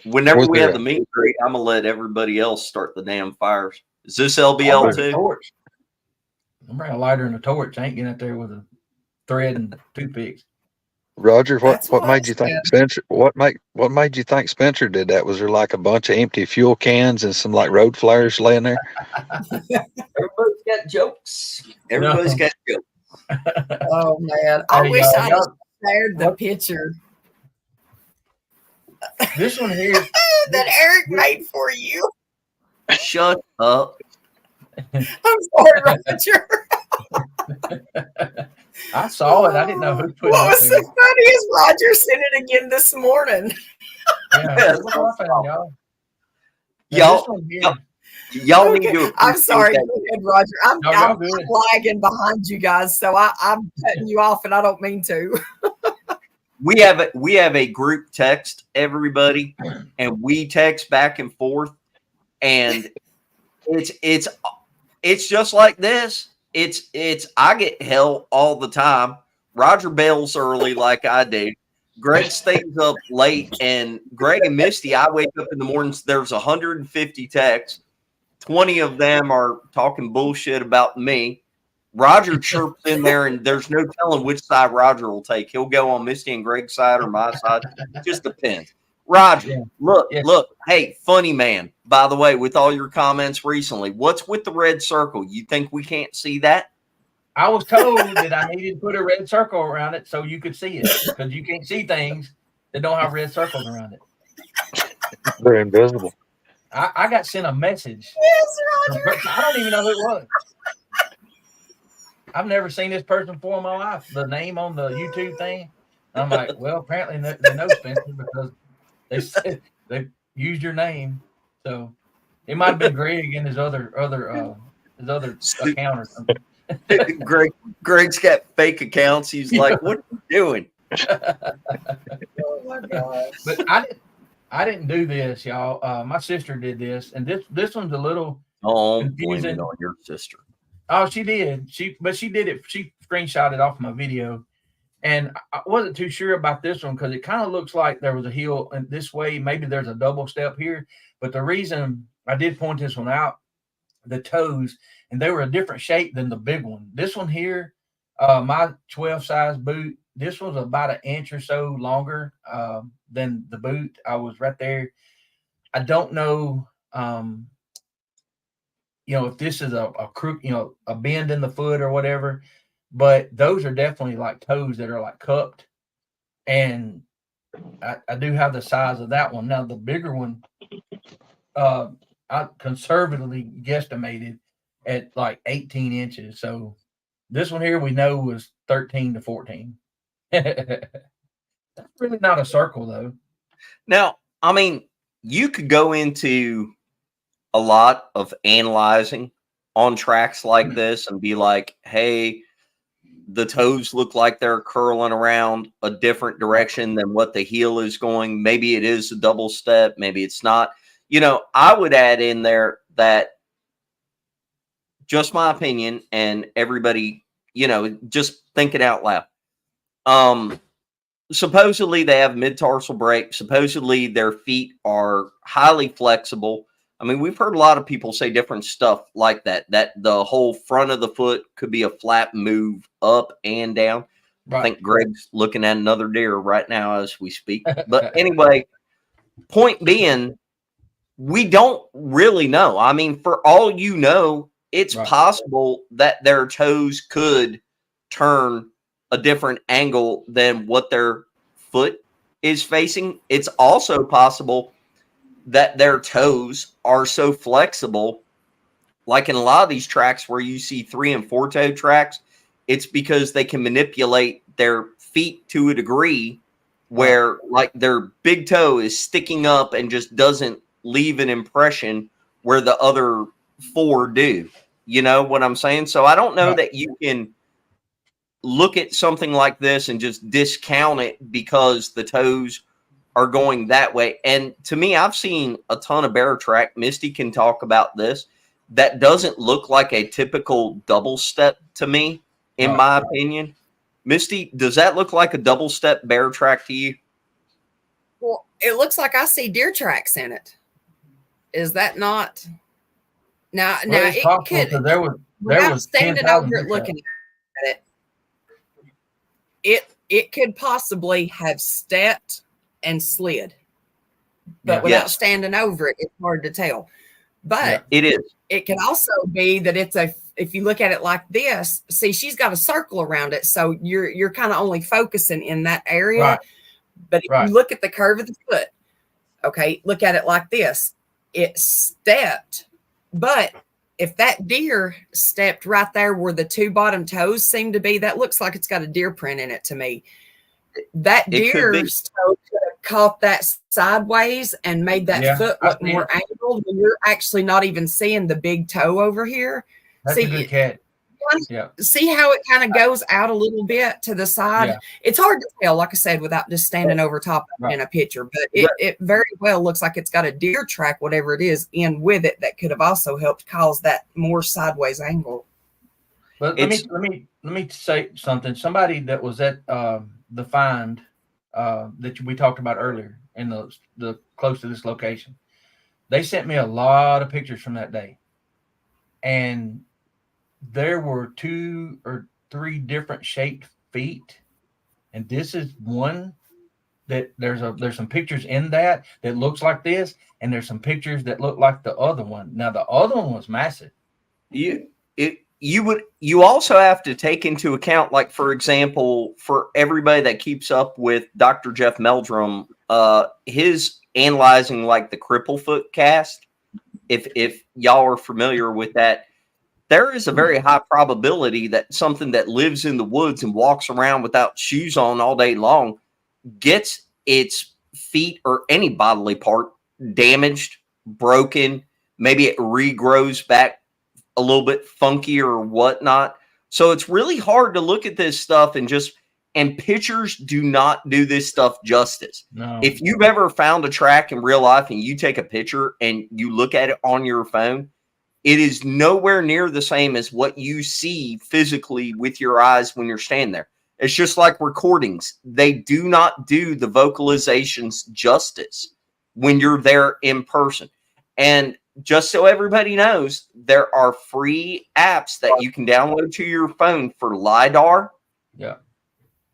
Speaker 2: Whenever we have the meet and greet, I'm gonna let everybody else start the damn fires. Is this LBL too?
Speaker 4: I'm bringing a lighter and a torch. I ain't getting out there with a thread and toothpicks.
Speaker 5: Roger, what made you think Spencer? What made you think Spencer did that? Was there like a bunch of empty fuel cans and some like road flares laying there?
Speaker 2: Everybody's got jokes. Everybody's got jokes.
Speaker 3: Oh man, I wish I had shared the picture.
Speaker 4: This one here
Speaker 3: that Eric made for you.
Speaker 2: Shut up.
Speaker 3: I'm sorry, Roger.
Speaker 4: I saw it. I didn't know who put it.
Speaker 3: What was so funny is Roger sent it again this morning.
Speaker 2: Y'all need to.
Speaker 3: I'm sorry, go ahead, Roger. I'm lagging behind you guys, so I'm cutting you off, and I don't mean to.
Speaker 2: We have a group text, everybody, and we text back and forth, and it's just like this. I get hell all the time. Roger bails early like I do. Greg stays up late, and Greg and Misty, I wake up in the mornings. There's 150 texts. 20 of them are talking bullshit about me. Roger chirps in there, and there's no telling which side Roger will take. He'll go on Misty and Greg's side or my side. It just depends. Roger,
Speaker 4: Yeah.
Speaker 2: look,
Speaker 4: Yes.
Speaker 2: look. Hey, funny man. By the way, with all your comments recently, what's with the red circle? You think we can't see that?
Speaker 4: I was told that I needed to put a red circle around it so you could see it, because you can't see things that don't have red circles around it.
Speaker 5: They're invisible.
Speaker 4: I got sent a message.
Speaker 3: Yes,
Speaker 4: I don't even know who it was. I've never seen this person before in my life. The name on the YouTube thing. I'm like, well, apparently they know Spencer because they said they used your name. So it might have been Greg and his other account or something.
Speaker 2: Greg's got fake accounts. He's like, what are you doing?
Speaker 3: Oh my gosh.
Speaker 4: But I didn't do this, y'all. My sister did this, and this one's a little
Speaker 2: Don't blame
Speaker 4: confusing.
Speaker 2: it on your sister.
Speaker 4: Oh, she did. She did it. She screenshotted off my video, and I wasn't too sure about this one because it kind of looks like there was a heel in this way. Maybe there's a double step here, but the reason I did point this one out, the toes, and they were a different shape than the big one. This one here, my 12 size boot, this was about an inch or so longer than the boot. I was right there. I don't know. If this is a crook, a bend in the foot or whatever, but those are definitely like toes that are like cupped. And I do have the size of that one. Now the bigger one, I conservatively guesstimated at like 18 inches. So this one here we know was 13 to 14. That's really not a circle though.
Speaker 2: Now, I mean, you could go into a lot of analyzing on tracks like this and be like, hey, the toes look like they're curling around a different direction than what the heel is going. Maybe it is a double step. Maybe it's not. I would add in there that, just my opinion, and everybody, just think it out loud. Supposedly they have mid-tarsal break. Supposedly their feet are highly flexible. I mean, we've heard a lot of people say different stuff like that the whole front of the foot could be a flat move up and down.
Speaker 4: Right.
Speaker 2: I think Greg's looking at another deer right now as we speak. But anyway, point being, we don't really know. I mean, for all you know, it's
Speaker 4: Right.
Speaker 2: possible that their toes could turn a different angle than what their foot is facing. It's also possible that their toes are so flexible, like in a lot of these tracks where you see 3 and 4 toe tracks, it's because they can manipulate their feet to a degree where like their big toe is sticking up and just doesn't leave an impression where the other 4 do. You know what I'm saying? So I don't know that you can look at something like this and just discount it because the toes are going that way. And to me, I've seen a ton of bear track. Misty can talk about this. That doesn't look like a typical double step to me, in my opinion. Misty, does that look like a double step bear track to you?
Speaker 3: Well, it looks like I see deer tracks in it. Is that not? Now
Speaker 4: It's
Speaker 3: it
Speaker 4: possible
Speaker 3: could.
Speaker 4: because there
Speaker 3: Without
Speaker 4: was
Speaker 3: standing
Speaker 4: 10,000
Speaker 3: over it, looking at it, it could possibly have stepped and slid, but without standing over it, it's hard to tell. But
Speaker 2: it is.
Speaker 3: It can also be that if you look at it like this, see, she's got a circle around it, so you're kind of only focusing in that area.
Speaker 4: Right.
Speaker 3: But if you look at the curve of the foot, okay, look at it like this. It stepped, but if that deer stepped right there where the 2 bottom toes seem to be, that looks like it's got a deer print in it to me. That deer's toe could have caught that sideways and made that foot look more angled. When you're actually not even seeing the big toe over here.
Speaker 4: That's a good catch. Yeah.
Speaker 3: See how it kind of goes out a little bit to the side?
Speaker 4: Yeah.
Speaker 3: It's hard to tell, like I said, without just standing over top of it in a picture. But it very well looks like it's got a deer track, whatever it is, in with it that could have also helped cause that more sideways angle.
Speaker 4: But let me say something. Somebody that was at the find that we talked about earlier in the close to this location, they sent me a lot of pictures from that day, and there were 2 or 3 different shaped feet, and this is one that there's some pictures in that looks like this, and there's some pictures that look like the other one. Now the other one was massive.
Speaker 2: You also have to take into account, like, for example, for everybody that keeps up with Dr. Jeff Meldrum, his analyzing like the Cripplefoot cast. If y'all are familiar with that, there is a very high probability that something that lives in the woods and walks around without shoes on all day long gets its feet or any bodily part damaged, broken. Maybe it regrows back a little bit funky or whatnot. So it's really hard to look at this stuff and pictures do not do this stuff justice.
Speaker 4: No.
Speaker 2: If you've ever found a track in real life and you take a picture and you look at it on your phone, it is nowhere near the same as what you see physically with your eyes when you're standing there. It's just like recordings. They do not do the vocalizations justice when you're there in person. And just so everybody knows, there are free apps that you can download to your phone for LiDAR.
Speaker 4: Yeah.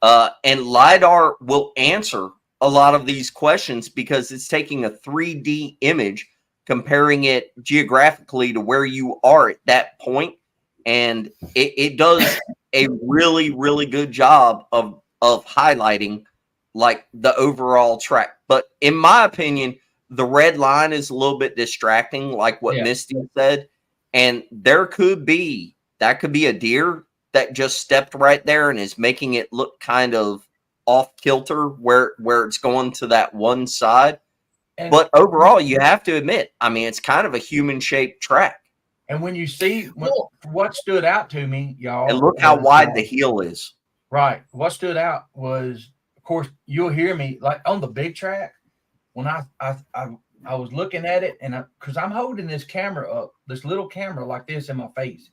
Speaker 2: And LiDAR will answer a lot of these questions because it's taking a 3D image, comparing it geographically to where you are at that point. And it does a really, really good job of highlighting like the overall track. But in my opinion, the red line is a little bit distracting, like what Misty said. And that could be a deer that just stepped right there and is making it look kind of off kilter where it's going to that one side. But overall, you have to admit, I mean, it's kind of a human-shaped track.
Speaker 4: And when you see what stood out to me, y'all,
Speaker 2: and look how wide the heel is.
Speaker 4: Right. What stood out was, of course, you'll hear me like on the big track when I was looking at it, and because I'm holding this camera up, this little camera like this in my face,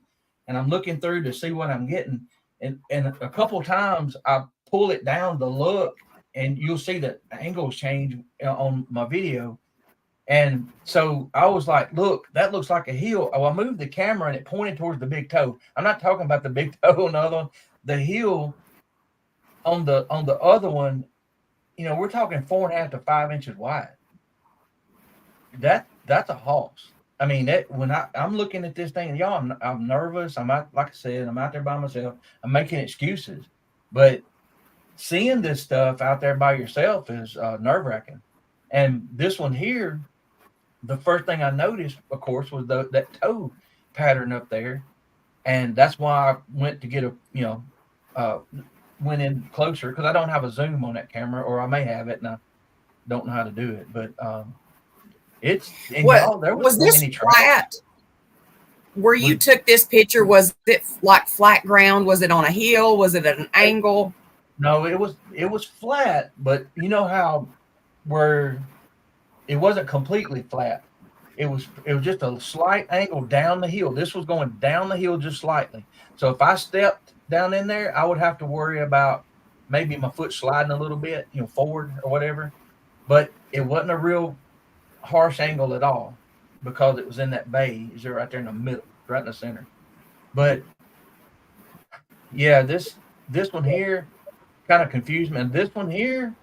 Speaker 4: and I'm looking through to see what I'm getting, and a couple of times I pull it down to look, and you'll see that angles change on my video. And so I was like, look, that looks like a heel. Oh, I moved the camera and it pointed towards the big toe. I'm not talking about the big toe on the other one. The heel on the other one, you know, we're talking 4.5 to 5 inches wide. That's a hoss. I mean, when I'm looking at this thing, y'all, I'm nervous. I'm out, like I said, I'm out there by myself. I'm making excuses. But seeing this stuff out there by yourself is nerve-wracking. And this one here, the first thing I noticed, of course, was that toe pattern up there. And that's why I went to get went in closer, because I don't have a zoom on that camera, or I may have it and I don't know how to do it. But there was
Speaker 3: this flat? Where you took this picture, was it like flat ground? Was it on a hill? Was it at an angle?
Speaker 4: No, it was flat, but you know how where it wasn't completely flat. It was just a slight angle down the hill. This was going down the hill just slightly. So if I stepped down in there, I would have to worry about maybe my foot sliding a little bit, forward or whatever. But it wasn't a real harsh angle at all, because it was in that bay. Is right there in the middle, right in the center. But yeah, this one here kind of confused me. And this one here,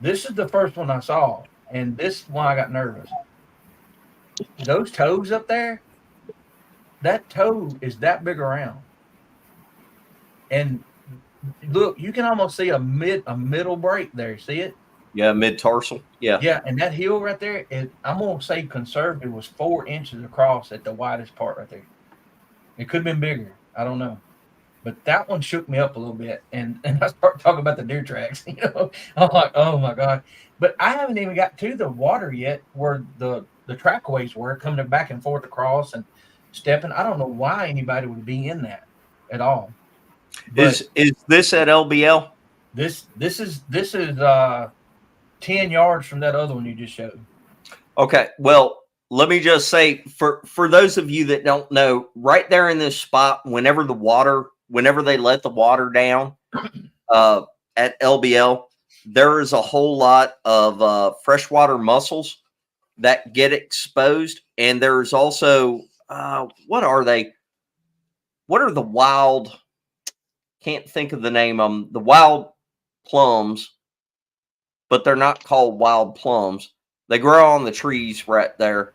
Speaker 4: this is the first one I saw, and this is why I got nervous. Those toes up there, that toe is that big around. And look, you can almost see a middle break there. See it?
Speaker 2: Yeah, mid-tarsal. Yeah.
Speaker 4: Yeah, and that heel right there, I'm going to say conservative was 4 inches across at the widest part right there. It could have been bigger. I don't know. But that one shook me up a little bit. And I started talking about the deer tracks. I'm like, oh, my God. But I haven't even got to the water yet where the trackways were coming back and forth across and stepping. I don't know why anybody would be in that at all.
Speaker 2: But is this at LBL?
Speaker 4: This is 10 yards from that other one you just showed.
Speaker 2: Okay, well, let me just say, for those of you that don't know, right there in this spot, whenever they let the water down at LBL, there is a whole lot of freshwater mussels that get exposed. And there's also, what are they? What are the wild, can't think of the name of them, the wild plums but they're not called wild plums. They grow on the trees right there,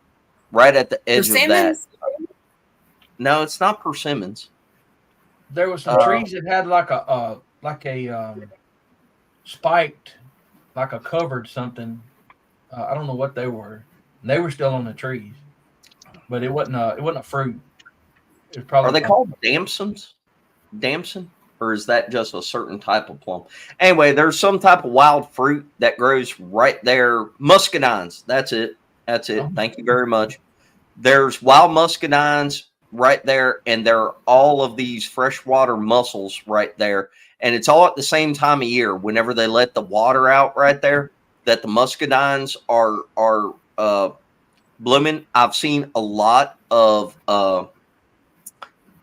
Speaker 2: right at the edge of that.
Speaker 3: Persimmons?
Speaker 2: No, it's not persimmons.
Speaker 4: There were some trees that had like a spiked, like a covered something. I don't know what they were. And they were still on the trees, but it wasn't a fruit. It was probably
Speaker 2: Are they called damsons? Damson? Or is that just a certain type of plum? Anyway, there's some type of wild fruit that grows right there. Muscadines. That's it. That's it.
Speaker 4: Oh.
Speaker 2: Thank you very much. There's wild muscadines right there, and there are all of these freshwater mussels right there. And it's all at the same time of year. Whenever they let the water out right there, that the muscadines are blooming. I've seen a lot of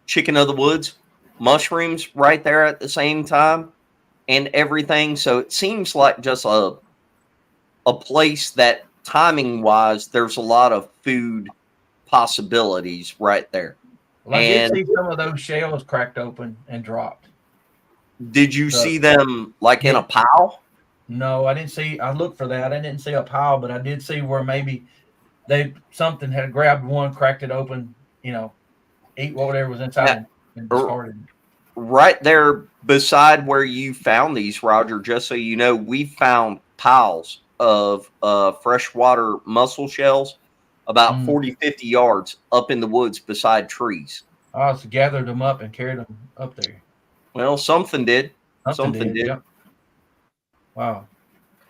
Speaker 2: chicken of the woods mushrooms right there at the same time and everything. So it seems like just a place that timing wise, there's a lot of food possibilities right there.
Speaker 4: Well, I did see some of those shells cracked open and dropped.
Speaker 2: Did you see them like in a pile?
Speaker 4: No, I didn't see. I looked for that. I didn't see a pile, but I did see where maybe something had grabbed one, cracked it open, eat whatever was inside and discarded.
Speaker 2: Right there beside where you found these, Roger, just so you know, we found piles of freshwater mussel shells about 40, 50 yards up in the woods beside trees.
Speaker 4: I just gathered them up and carried them up there.
Speaker 2: Well, something did. Something did.
Speaker 4: Yep. Wow.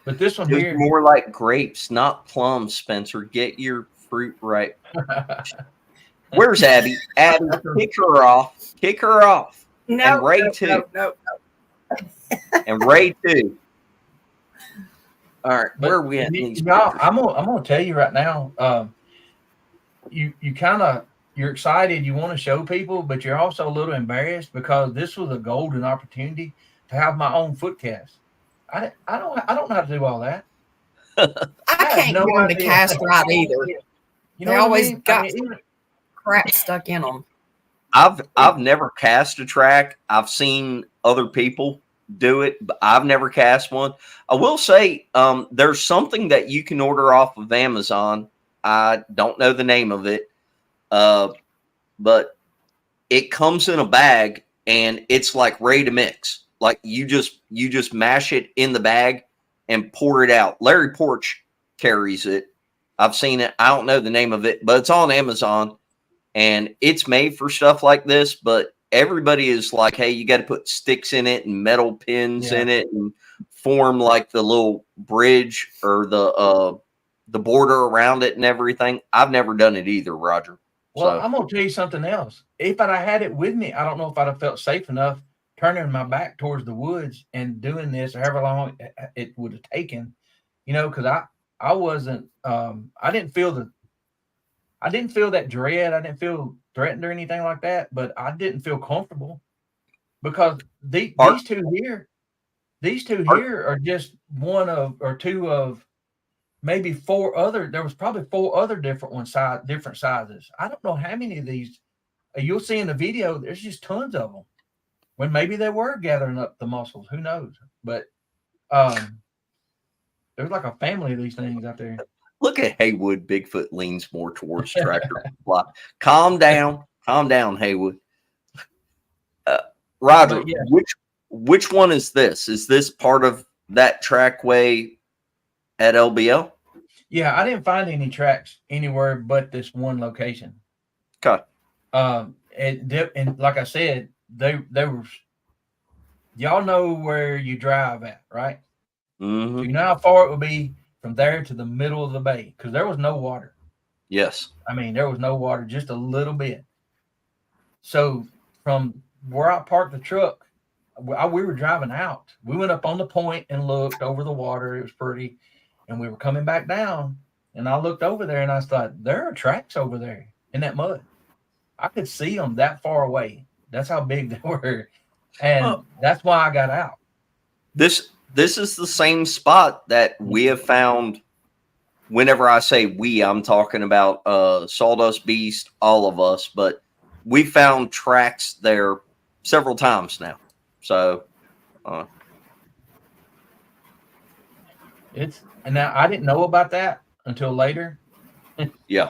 Speaker 4: But this one
Speaker 2: it
Speaker 4: here.
Speaker 2: was more like grapes, not plums, Spencer. Get your fruit right. Where's Abby? Abby, kick her off. Kick her off.
Speaker 3: No,
Speaker 2: and Ray too.
Speaker 3: No.
Speaker 2: And Ray too. All right,
Speaker 4: But
Speaker 2: where are we at?
Speaker 4: Y'all, I'm gonna tell you right now. You're excited. You want to show people, but you're also a little embarrassed because this was a golden opportunity to have my own foot cast. I don't know how to do all that.
Speaker 3: I can't get them to cast right either. They always got crap stuck in them.
Speaker 2: I've never cast a track. I've seen other people do it, but I've never cast one. I will say there's something that you can order off of Amazon. I don't know the name of it, but it comes in a bag and it's like ready to mix. Like you just mash it in the bag and pour it out. Larry Porch carries it. I've seen it. I don't know the name of it, but it's on Amazon and it's made for stuff like this. But everybody is like, hey, you got to put sticks in it and metal pins in it and form like the little bridge or the border around it and everything. I've never done it either, Roger.
Speaker 4: Well, I'm going to tell you something else. If I had it with me, I don't know if I'd have felt safe enough turning my back towards the woods and doing this, or however long it would have taken, because I wasn't, I didn't feel that dread. I didn't feel threatened or anything like that, but I didn't feel comfortable because these two here are just one of, or two of maybe four other, there was probably four other different different sizes. I don't know how many of these you'll see in the video. There's just tons of them. When maybe they were gathering up the mussels, who knows? But there's like a family of these things out there.
Speaker 2: Look at Haywood. Bigfoot leans more towards tractor supply. Calm down, Haywood. Roger, which one is this? Is this part of that trackway at LBL?
Speaker 4: Yeah, I didn't find any tracks anywhere but this one location.
Speaker 2: Okay.
Speaker 4: And like I said, they were. Y'all know where you drive at, right?
Speaker 2: Mm-hmm.
Speaker 4: So you know how far it would be from there to the middle of the bay, because there was no water.
Speaker 2: Yes.
Speaker 4: I mean, there was no water, just a little bit. So from where I parked the truck, we were driving out. We went up on the point and looked over the water. It was pretty. And we were coming back down. And I looked over there and I thought, there are tracks over there in that mud. I could see them that far away. That's how big they were. And that's why I got out.
Speaker 2: This is the same spot that we have found. Whenever I say we, I'm talking about Sawdust Beast, all of us, but we found tracks there several times now. So
Speaker 4: And now I didn't know about that until later.
Speaker 2: Yeah.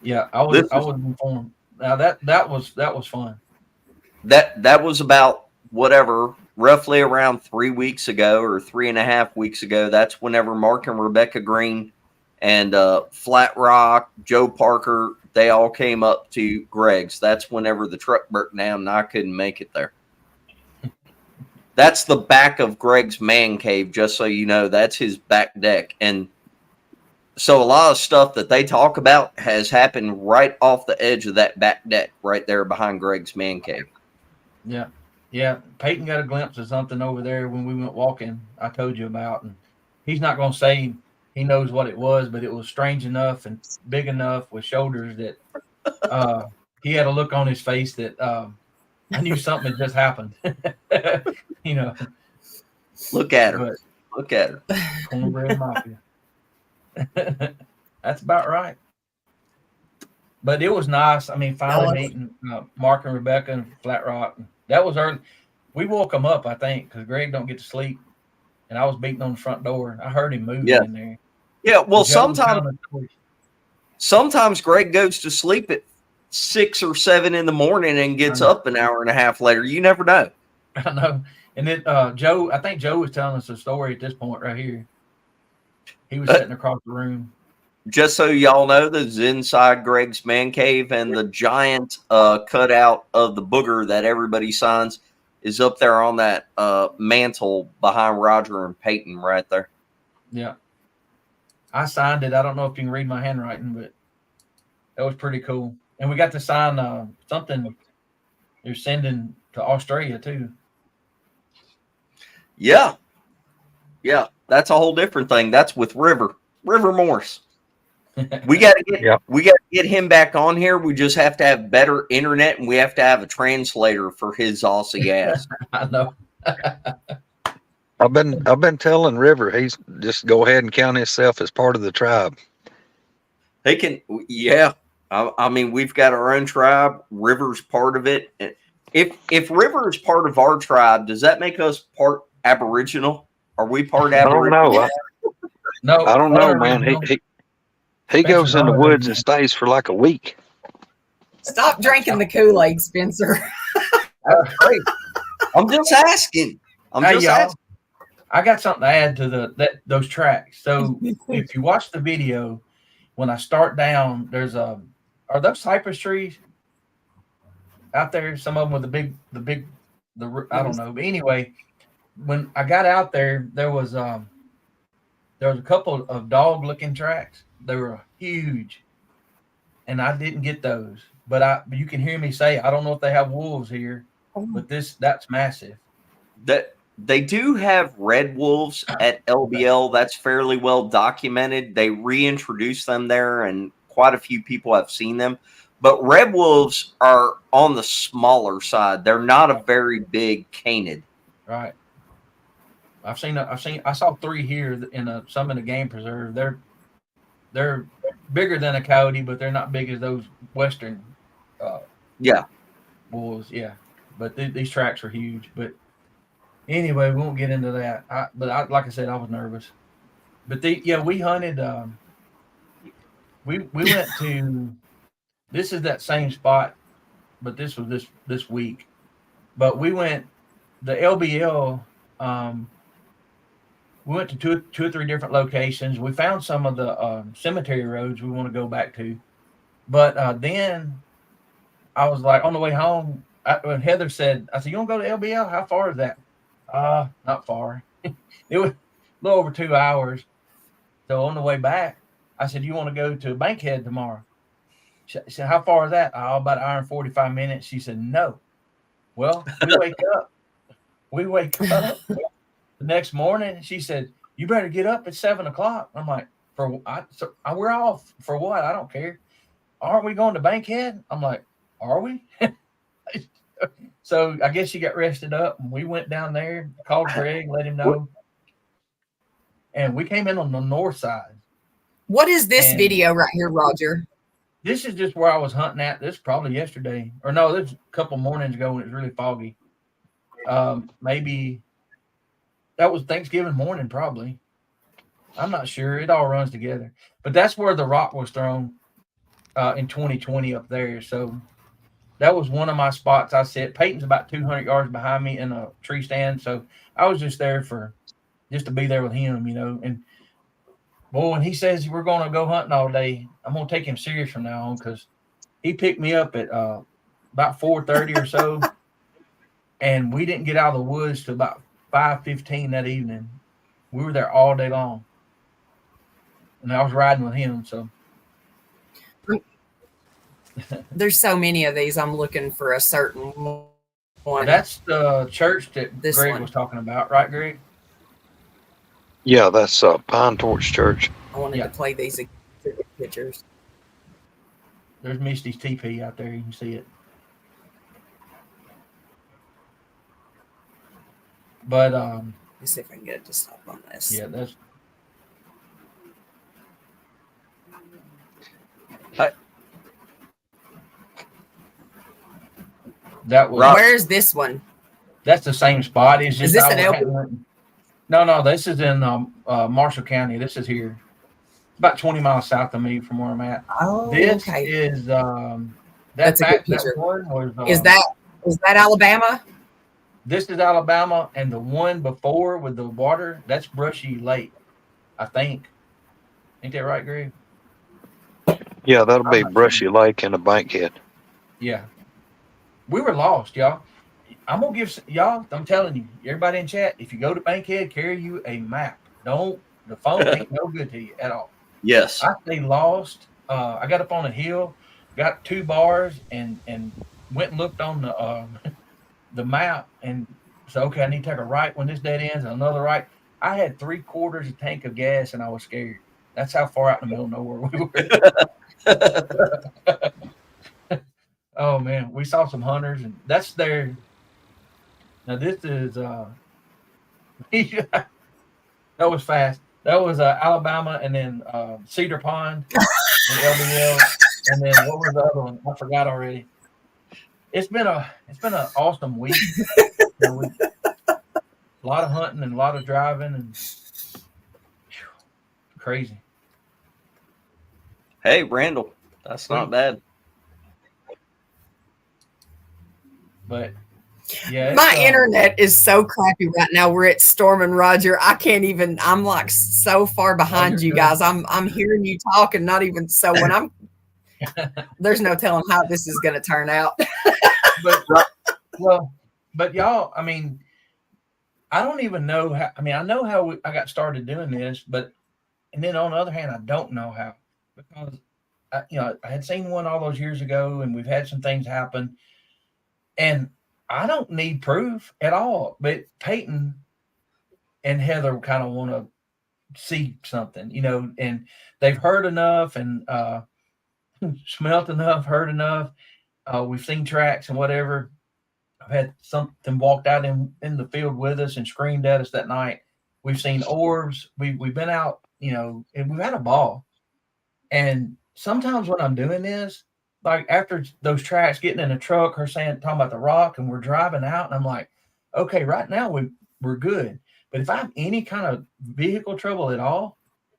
Speaker 4: Yeah, I was informed. Now that was fun.
Speaker 2: That was about whatever, roughly around 3 weeks ago or 3.5 weeks ago. That's whenever Mark and Rebecca Green and Flat Rock, Joe Parker, they all came up to Greg's. That's whenever the truck broke down and I couldn't make it there. That's the back of Greg's man cave, just so you know. That's his back deck. And so a lot of stuff that they talk about has happened right off the edge of that back deck right there behind Greg's man cave.
Speaker 4: Yeah. Yeah. Peyton got a glimpse of something over there when we went walking, I told you about. And he's not going to say he knows what it was, but it was strange enough and big enough with shoulders that he had a look on his face that I knew something had just happened. You know.
Speaker 2: Look at her.
Speaker 4: But
Speaker 2: Look at her.
Speaker 4: Cornbread Mafia. That's about right. But it was nice. I mean, finally meeting Mark and Rebecca and Flat Rock. That was early. We woke them up, I think, because Greg don't get to sleep. And I was beating on the front door. I heard him moving in there.
Speaker 2: Yeah, well, sometimes Greg goes to sleep at 6 or 7 in the morning and gets up an hour and a half later. You never know.
Speaker 4: I know. And then Joe, I think Joe was telling us a story at this point right here. He was sitting across the room.
Speaker 2: Just so y'all know, this is inside Greg's man cave, and the giant cutout of the booger that everybody signs is up there on that mantle behind Roger and Peyton right there.
Speaker 4: Yeah. I signed it. I don't know if you can read my handwriting, but that was pretty cool. And we got to sign something they're sending to Australia too.
Speaker 2: Yeah. Yeah. That's a whole different thing. That's with River Morse. We got to get him back on here. We just have to have better internet, and we have to have a translator for his Aussie ass.
Speaker 4: I know.
Speaker 5: I've been telling River he's just go ahead and count himself as part of the tribe.
Speaker 2: He can, yeah. I mean, we've got our own tribe. River's part of it. If River is part of our tribe, does that make us part Aboriginal? Are we part Aboriginal?
Speaker 5: I don't know. I don't know, man. He goes in the woods and stays for like a week.
Speaker 3: Stop drinking the Kool-Aid, Spencer.
Speaker 2: That's great. I'm just asking. Asking.
Speaker 4: I got something to add to those tracks. So if you watch the video, when I start down, there's are those cypress trees out there? Some of them with the big I don't know. But anyway, when I got out there, there was a couple of dog looking tracks. They were huge, and I didn't get those. But you can hear me say, I don't know if they have wolves here, but that's massive.
Speaker 2: That they do have red wolves at LBL. That's fairly well documented. They reintroduced them there, and quite a few people have seen them. But red wolves are on the smaller side. They're not a very big canid.
Speaker 4: Right. I saw 3 here some in the game preserve. They're bigger than a coyote, but they're not big as those western wolves. Yeah, but these tracks are huge. But anyway, we won't get into that. Like I said, I was nervous. But we hunted. We went to. This is that same spot, but this was this week. But we went the LBL. We went to two or three different locations. We found some of the cemetery roads we want to go back to. But then I was like, on the way home, when Heather said, I said, you want to go to LBL? How far is that? Not far. It was a little over 2 hours. So on the way back, I said, you want to go to Bankhead tomorrow? She said, how far is that? About an hour and 45 minutes. She said, no. Well, we wake up. The next morning, she said, you better get up at 7 o'clock. I'm like, we're off for what? I don't care. Aren't we going to Bankhead? I'm like, are we? So I guess she got rested up, and we went down there, called Greg, let him know. And we came in on the north side.
Speaker 3: What is this video right here, Roger?
Speaker 4: This is just where I was hunting at. This probably yesterday. Or no, this was a couple mornings ago when it was really foggy. Maybe that was Thanksgiving morning, probably. I'm not sure. It all runs together. But that's where the rock was thrown in 2020 up there. So that was one of my spots I set. Peyton's about 200 yards behind me in a tree stand. So I was just there just to be there with him, And boy, when he says we're going to go hunting all day, I'm going to take him serious from now on because he picked me up at about 4:30 or so. And we didn't get out of the woods till about 5:15 that evening. We were there all day long. And I was riding with him. So
Speaker 3: There's so many of these. I'm looking for a certain one.
Speaker 4: that's the church that
Speaker 3: This
Speaker 4: Greg
Speaker 3: one.
Speaker 4: was talking about, right, Greg?
Speaker 5: Yeah, that's Pine Torch Church.
Speaker 3: I wanted
Speaker 4: Yeah.
Speaker 3: to play these pictures.
Speaker 4: There's Misty's TP out there. You can see it. But
Speaker 3: Let's see if I can get it to stop on this.
Speaker 4: yeah, that's that was
Speaker 2: Right.
Speaker 3: Where's this one?
Speaker 4: that's the same spot. It's just
Speaker 3: this
Speaker 4: I
Speaker 3: an
Speaker 4: was
Speaker 3: elk?
Speaker 4: hunting. No, this is in Marshall County. This is here, about 20 miles south of me from where I'm at.
Speaker 3: Oh,
Speaker 4: This
Speaker 3: okay.
Speaker 4: is
Speaker 3: That's a good
Speaker 4: that
Speaker 3: picture.
Speaker 4: one was
Speaker 3: Is that Alabama?
Speaker 4: this is Alabama, and the one before with the water, that's Brushy Lake, I think. Ain't that right, Greg?
Speaker 5: Yeah, that'll be
Speaker 4: I'm not
Speaker 5: Brushy Lake and a Bankhead.
Speaker 4: Yeah. We were lost, y'all. I'm gonna give y'all. I'm telling you, everybody in chat. If you go to Bankhead, carry you a map. The phone ain't no good to you at all.
Speaker 2: Yes.
Speaker 4: I stayed lost. I got up on a hill, got 2 bars, and went and looked on the map, and said, okay, I need to take a right when this dead ends, and another right. I had 3/4 a tank of gas, and I was scared. That's how far out in the middle of nowhere we were. Oh man, we saw some hunters, and that's their. Now this is that was fast. That was Alabama, and then Cedar Pond and LBL, and then what was the other one? I forgot already. It's been an awesome week. A lot of hunting and a lot of driving and crazy.
Speaker 2: Hey, Randall, that's not bad.
Speaker 4: But yeah,
Speaker 3: My internet is so crappy right now. We're at Storm and Roger. I can't even. I'm like so far behind
Speaker 4: you're
Speaker 3: you
Speaker 4: good.
Speaker 3: guys. I'm hearing you talk and not even. So when I'm, there's no telling how this is going to turn out.
Speaker 4: But y'all, I mean, I don't even know how. I mean, I know how I got started doing this, and then on the other hand, I don't know how because I had seen one all those years ago, and we've had some things happen, and I don't need proof at all. But Peyton and Heather kind of want to see something, and they've heard enough and smelt enough, heard enough. We've seen tracks and whatever. I've had something walked out in the field with us and screamed at us that night. We've seen orbs. We've been out, and we've had a ball. And sometimes when I'm doing this, like after those tracks, getting in a truck, her talking about the rock, and we're driving out, and I'm like, okay, right now we're good. But if I have any kind of vehicle trouble at all,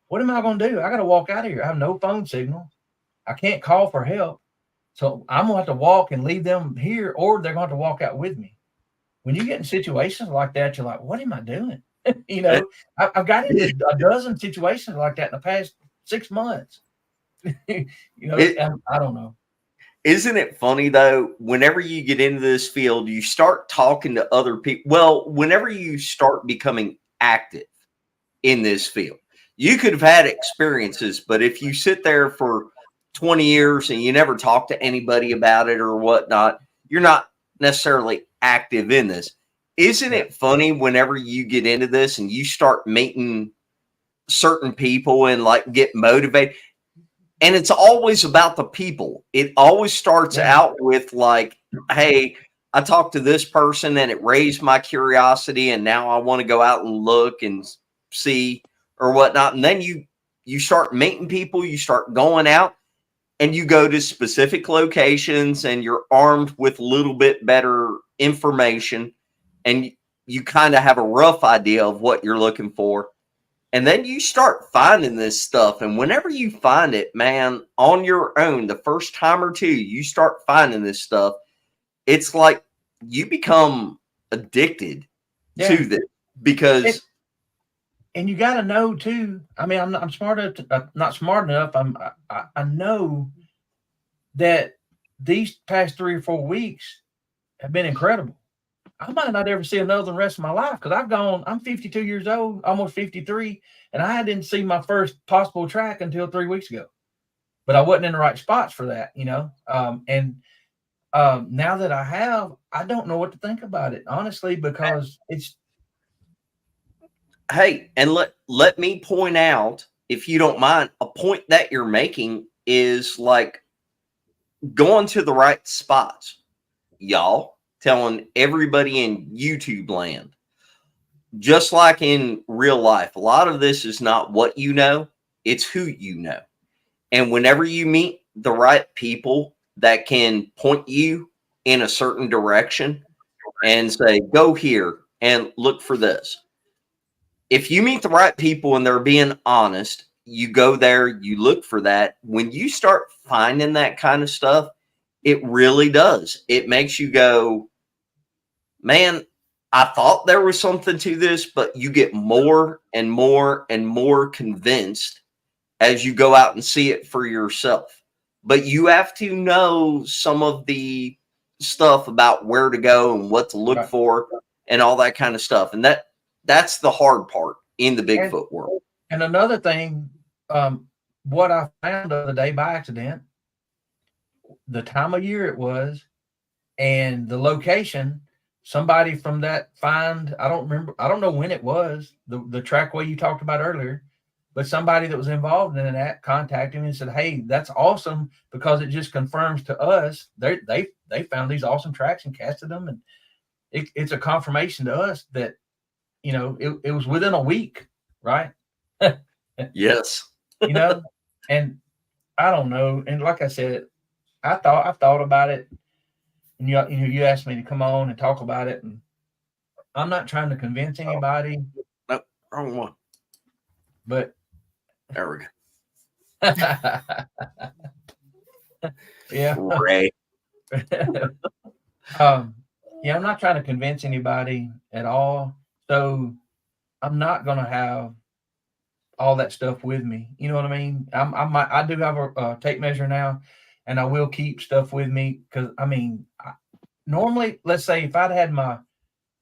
Speaker 4: what am I going to do? I got to walk out of here. I have no phone signal. I can't call for help. So I'm going to have to walk and leave them here, or they're going to have to walk out with me. When you get in situations like that, you're like, what am I doing? I've got into a dozen situations like that in the past 6 months. I don't know.
Speaker 2: Isn't it funny though? Whenever you get into this field, you start talking to other people. Well, whenever you start becoming active in this field, you could have had experiences, but if you sit there for 20 years and you never talk to anybody about it or whatnot, you're not necessarily active in this. Isn't it funny whenever you get into this and you start meeting certain people and like get motivated? And it's always about the people. It always starts out with like, hey, I talked to this person and it raised my curiosity, and now I want to go out and look and see or whatnot. And then you start meeting people, you start going out, and you go to specific locations, and you're armed with a little bit better information, and you kind of have a rough idea of what you're looking for. And then you start finding this stuff. And whenever you find it, man, on your own, the first time or two, you start finding this stuff, it's like you become addicted to this because.
Speaker 4: And you got to know too. I mean, I'm smart enough. Not smart enough. I know that these past 3 or 4 weeks have been incredible. I might not ever see another the rest of my life because I'm 52 years old, almost 53, and I didn't see my first possible track until 3 weeks ago. But I wasn't in the right spots for that, now that I have, I don't know what to think about it, honestly, because it's.
Speaker 2: Hey, and let me point out, if you don't mind, a point that you're making is like going to the right spots, y'all. Telling everybody in YouTube land, just like in real life, a lot of this is not what you know, it's who you know. And whenever you meet the right people that can point you in a certain direction and say, go here and look for this. If you meet the right people and they're being honest, you go there, you look for that. When you start finding that kind of stuff, it really does. It makes you go, man, I thought there was something to this, but you get more and more and more convinced as you go out and see it for yourself. But you have to know some of the stuff about where to go and what to look for and all that kind of stuff. And that's the hard part in the Bigfoot world.
Speaker 4: And another thing, what I found the other day by accident, the time of year it was, and the location. Somebody from that find, I don't know when it was, the trackway you talked about earlier, but somebody that was involved in that contacted me and said, hey, that's awesome, because it just confirms to us they found these awesome tracks and casted them, and it's a confirmation to us that it was within a week, right?
Speaker 2: Yes.
Speaker 4: And I don't know, and like I said, I thought about it. And you asked me to come on and talk about it, and I'm not trying to convince anybody.
Speaker 2: Nope, wrong one.
Speaker 4: But
Speaker 2: there we go.
Speaker 4: Yeah.
Speaker 2: Ray.
Speaker 4: I'm not trying to convince anybody at all. So I'm not gonna have all that stuff with me. You know what I mean? I do have a tape measure now, and I will keep stuff with me because normally, let's say if I'd had my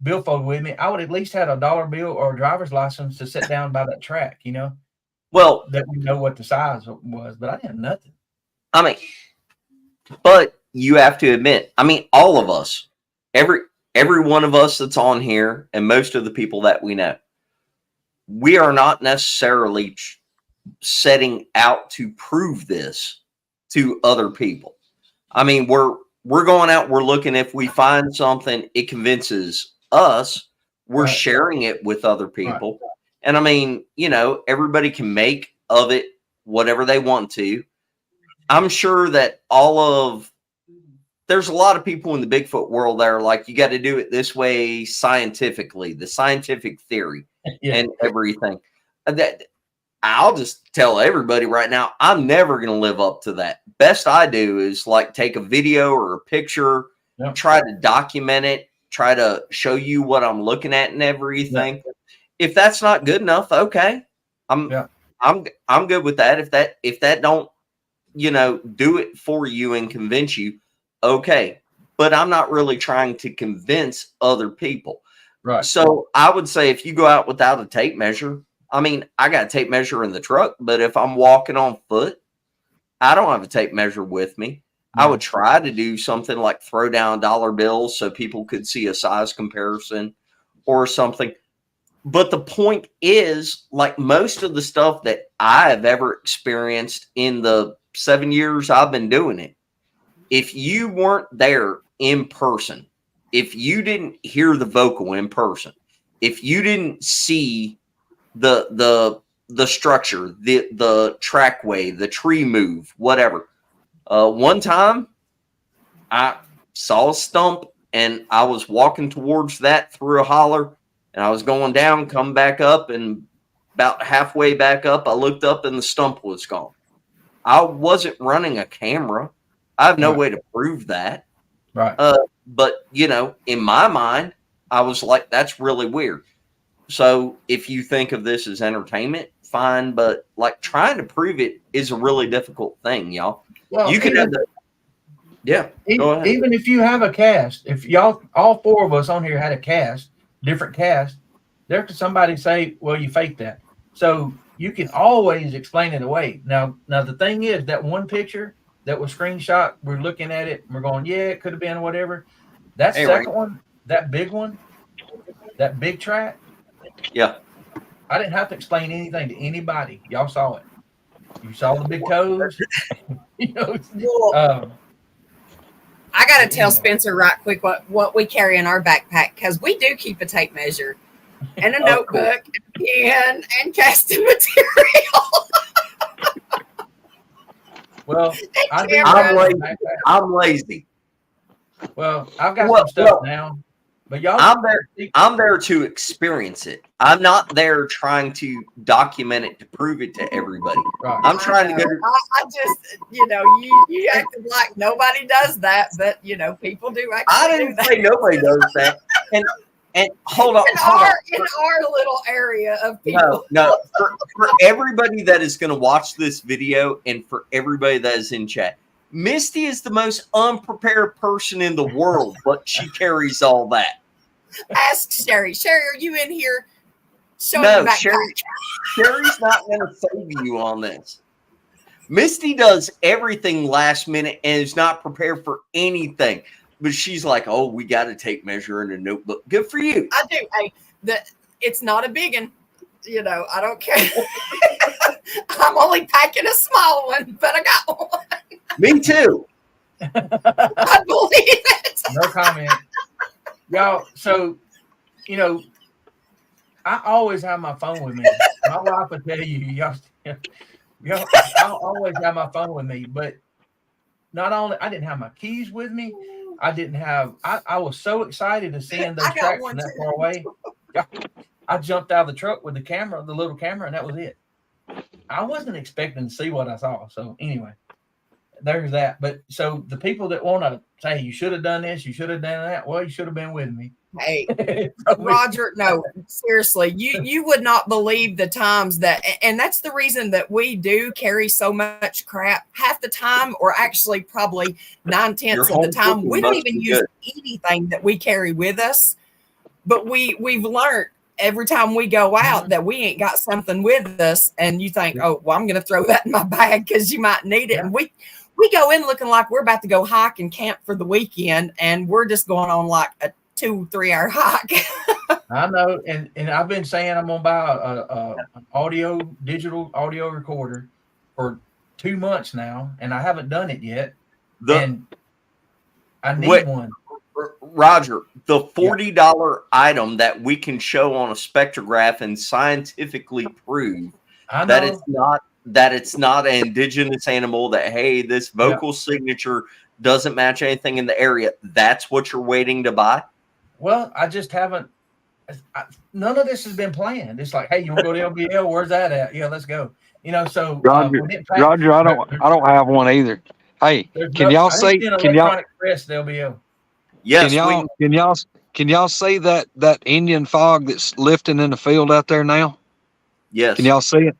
Speaker 4: billfold with me, I would at least had a dollar bill or a driver's license to sit down by that track,
Speaker 2: Well,
Speaker 4: that we know what the size was, but I didn't have nothing.
Speaker 2: I mean, but you have to admit, all of us, every one of us that's on here, and most of the people that we know, we are not necessarily setting out to prove this to other people. We're going out, we're looking, if we find something, it convinces us, we're sharing it with other people. Right. And everybody can make of it whatever they want to. I'm sure that there's a lot of people in the Bigfoot world that are like, you got to do it this way scientifically, the scientific theory and everything. That I'll just tell everybody right now, I'm never going to live up to that. Best I do is like take a video or a picture, try to document it, try to show you what I'm looking at and everything. Yeah. If that's not good enough, okay, I'm good with that. If that don't, do it for you and convince you, okay. But I'm not really trying to convince other people.
Speaker 4: Right.
Speaker 2: So I would say if you go out without a tape measure, I got a tape measure in the truck, but if I'm walking on foot, I don't have a tape measure with me. I would try to do something like throw down dollar bills so people could see a size comparison or something. But the point is, like most of the stuff that I have ever experienced in the 7 years I've been doing it, if you weren't there in person, if you didn't hear the vocal in person, if you didn't see the structure, the trackway, the tree move, whatever. One time I saw a stump and I was walking towards that through a holler, and I was going down, come back up, and about halfway back up, I looked up and the stump was gone. I wasn't running a camera. I have no
Speaker 4: Right.
Speaker 2: way to prove that.
Speaker 4: Right.
Speaker 2: But in my mind, I was like, that's really weird. So if you think of this as entertainment, fine. But like trying to prove it is a really difficult thing, y'all.
Speaker 4: Well,
Speaker 2: You could have go ahead.
Speaker 4: Even if you have a cast, if y'all, all four of us on here had a cast, different cast, there could somebody say, well, you faked that. So you can always explain it away. Now the thing is that one picture that was screenshot, we're looking at it and we're going, yeah, it could have been whatever. That second one, that big one, that big track.
Speaker 2: Yeah.
Speaker 4: I didn't have to explain anything to anybody. Y'all saw it. You saw the big toes.
Speaker 3: I got to tell Spencer right quick what we carry in our backpack, because we do keep a tape measure and a notebook and casting material.
Speaker 4: Well,
Speaker 2: I'm lazy.
Speaker 4: Well, I've got some stuff now, but y'all.
Speaker 2: I'm there to experience it. I'm not there trying to document it to prove it to everybody.
Speaker 4: Right.
Speaker 2: I'm trying to go.
Speaker 3: I just, you acted like nobody does that, but people do actually.
Speaker 2: I didn't say nobody does that. And hold on.
Speaker 3: In our little area of people.
Speaker 2: No. For everybody that is going to watch this video and for everybody that is in chat, Misty is the most unprepared person in the world, but she carries all that.
Speaker 3: Ask Sherry. Sherry, are you in here?
Speaker 2: No, Sherry's not going to save you on this. Misty does everything last minute and is not prepared for anything. But she's like, oh, we got to take measure in a notebook. Good for you.
Speaker 3: I do. Hey, it's not a big one. I don't care. I'm only packing a small one, but I got one.
Speaker 2: Me too.
Speaker 3: I believe it.
Speaker 4: No comment. Y'all, so, I always have my phone with me. My wife will tell you, I'll always have my phone with me. But not only, I didn't have my keys with me. I was so excited to seeing those tracks from that far away. I jumped out of the truck with the little camera, and that was it. I wasn't expecting to see what I saw. So anyway, there's that. But so the people that want to say, you should have done this, you should have done that, well, you should have been with me.
Speaker 3: Hey, Roger, no, seriously, you would not believe the times that, and that's the reason that we do carry so much crap. Half the time, or actually probably 9/10 of the time, we don't even use anything that we carry with us. But we've learned every time we go out that we ain't got something with us, and you think, oh, well, I'm going to throw that in my bag because you might need it. And we go in looking like we're about to go hike and camp for the weekend, and we're just going on like a 2-3 hour hike.
Speaker 4: I know, and I've been saying I'm gonna buy an digital audio recorder for 2 months now, and I haven't done it yet. And I need one.
Speaker 2: Roger, the $40 item that we can show on a spectrograph and scientifically prove that it's not an indigenous animal, that hey, this vocal signature doesn't match anything in the area. That's what you're waiting to buy.
Speaker 4: Well, I just haven't. None of this has been planned. It's like, hey, you want to go to LBL? Where's that at? Yeah, let's go. So
Speaker 5: Roger, I don't have one either. Hey, can y'all see? Can y'all
Speaker 4: press the LBL?
Speaker 2: Yes.
Speaker 5: Can y'all see that Indian fog that's lifting in the field out there now?
Speaker 2: Yes.
Speaker 5: Can y'all see it?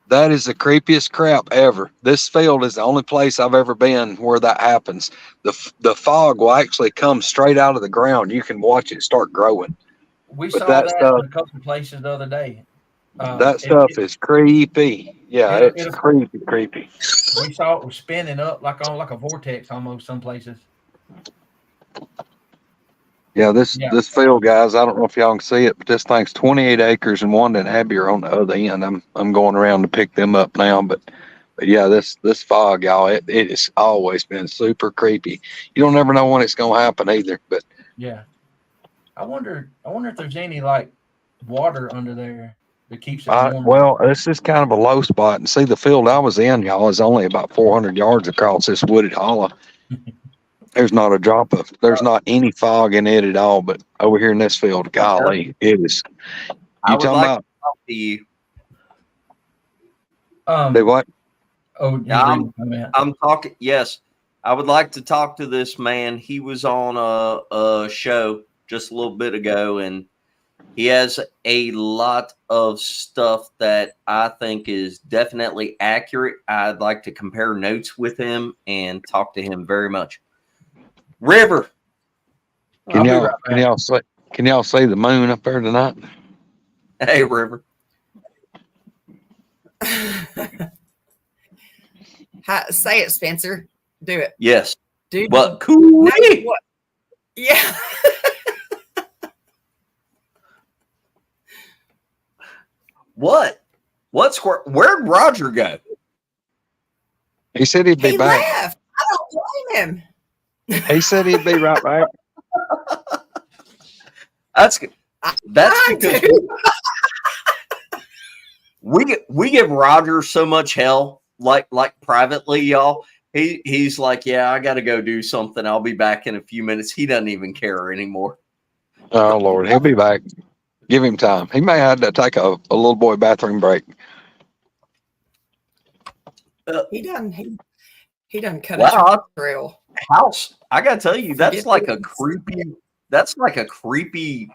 Speaker 5: That is the creepiest crap ever. This field is the only place I've ever been where that happens. The fog will actually come straight out of the ground. You can watch it start growing.
Speaker 4: We saw that in a couple of places the other day.
Speaker 5: That stuff is creepy. Yeah, it's creepy.
Speaker 4: We saw it was spinning up like a vortex almost some places.
Speaker 5: Yeah, this field, guys, I don't know if y'all can see it, but this thing's 28 acres and one and Abbey are on the other end. I'm going around to pick them up now, but yeah, this fog, y'all, it has always been super creepy. You don't ever know when it's gonna happen either. But
Speaker 4: yeah, I wonder if there's any like water under there that keeps it warm.
Speaker 5: Well, this is kind of a low spot, and see the field I was in, y'all, is only about 400 yards across this wooded hollow. There's not a drop of, there's not any fog in it at all. But over here in this field, golly, it is.
Speaker 2: I would like to tell you
Speaker 5: They what?
Speaker 4: Oh, you
Speaker 2: Yeah,
Speaker 4: read the comment.
Speaker 2: I'm talking. Yes, I would like to talk to this man. He was on a show just a little bit ago, and he has a lot of stuff that I think is definitely accurate. I'd like to compare notes with him and talk to him very much. River,
Speaker 4: I'll be right back.
Speaker 5: Can y'all see the moon up there tonight?
Speaker 2: hey River.
Speaker 3: Say it, Spencer. Do it.
Speaker 2: Yes.
Speaker 3: Dude.
Speaker 2: What? Cool.
Speaker 3: No, what? Yeah.
Speaker 2: What? Where'd Roger go?
Speaker 5: He said he'd be
Speaker 3: He
Speaker 5: back.
Speaker 3: left. I don't blame him.
Speaker 5: He said he'd be right back.
Speaker 2: That's
Speaker 3: I
Speaker 2: because
Speaker 3: do.
Speaker 2: we give Roger so much hell, like privately, y'all. He's like, yeah, I got to go do something. I'll be back in a few minutes. He doesn't even care anymore.
Speaker 5: Oh Lord, he'll be back. Give him time. He may have to take a little boy bathroom break.
Speaker 3: He done cut
Speaker 2: Wow.
Speaker 3: a trail.
Speaker 2: House, I gotta tell you, that's
Speaker 3: Forget
Speaker 2: like a
Speaker 3: this.
Speaker 2: creepy. That's like a creepy,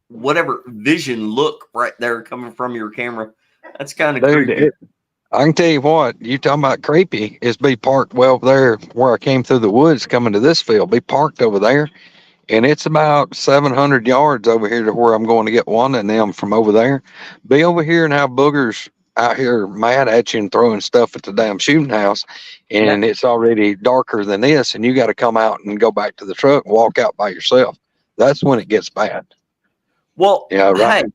Speaker 2: whatever vision look right there coming from your camera. That's kind of
Speaker 5: Dude,
Speaker 2: creepy.
Speaker 5: I can tell you what, you talking about creepy is be parked well there where I came through the woods coming to this field. Be parked over there, and it's about 700 yards over here to where I'm going to get one and them from over there. Be over here and have boogers out here mad at you and throwing stuff at the damn shooting house, and it's already darker than this, and you got to come out and go back to the truck and walk out by yourself. That's when it gets bad.
Speaker 2: Well,
Speaker 5: Yeah, right.
Speaker 2: hey,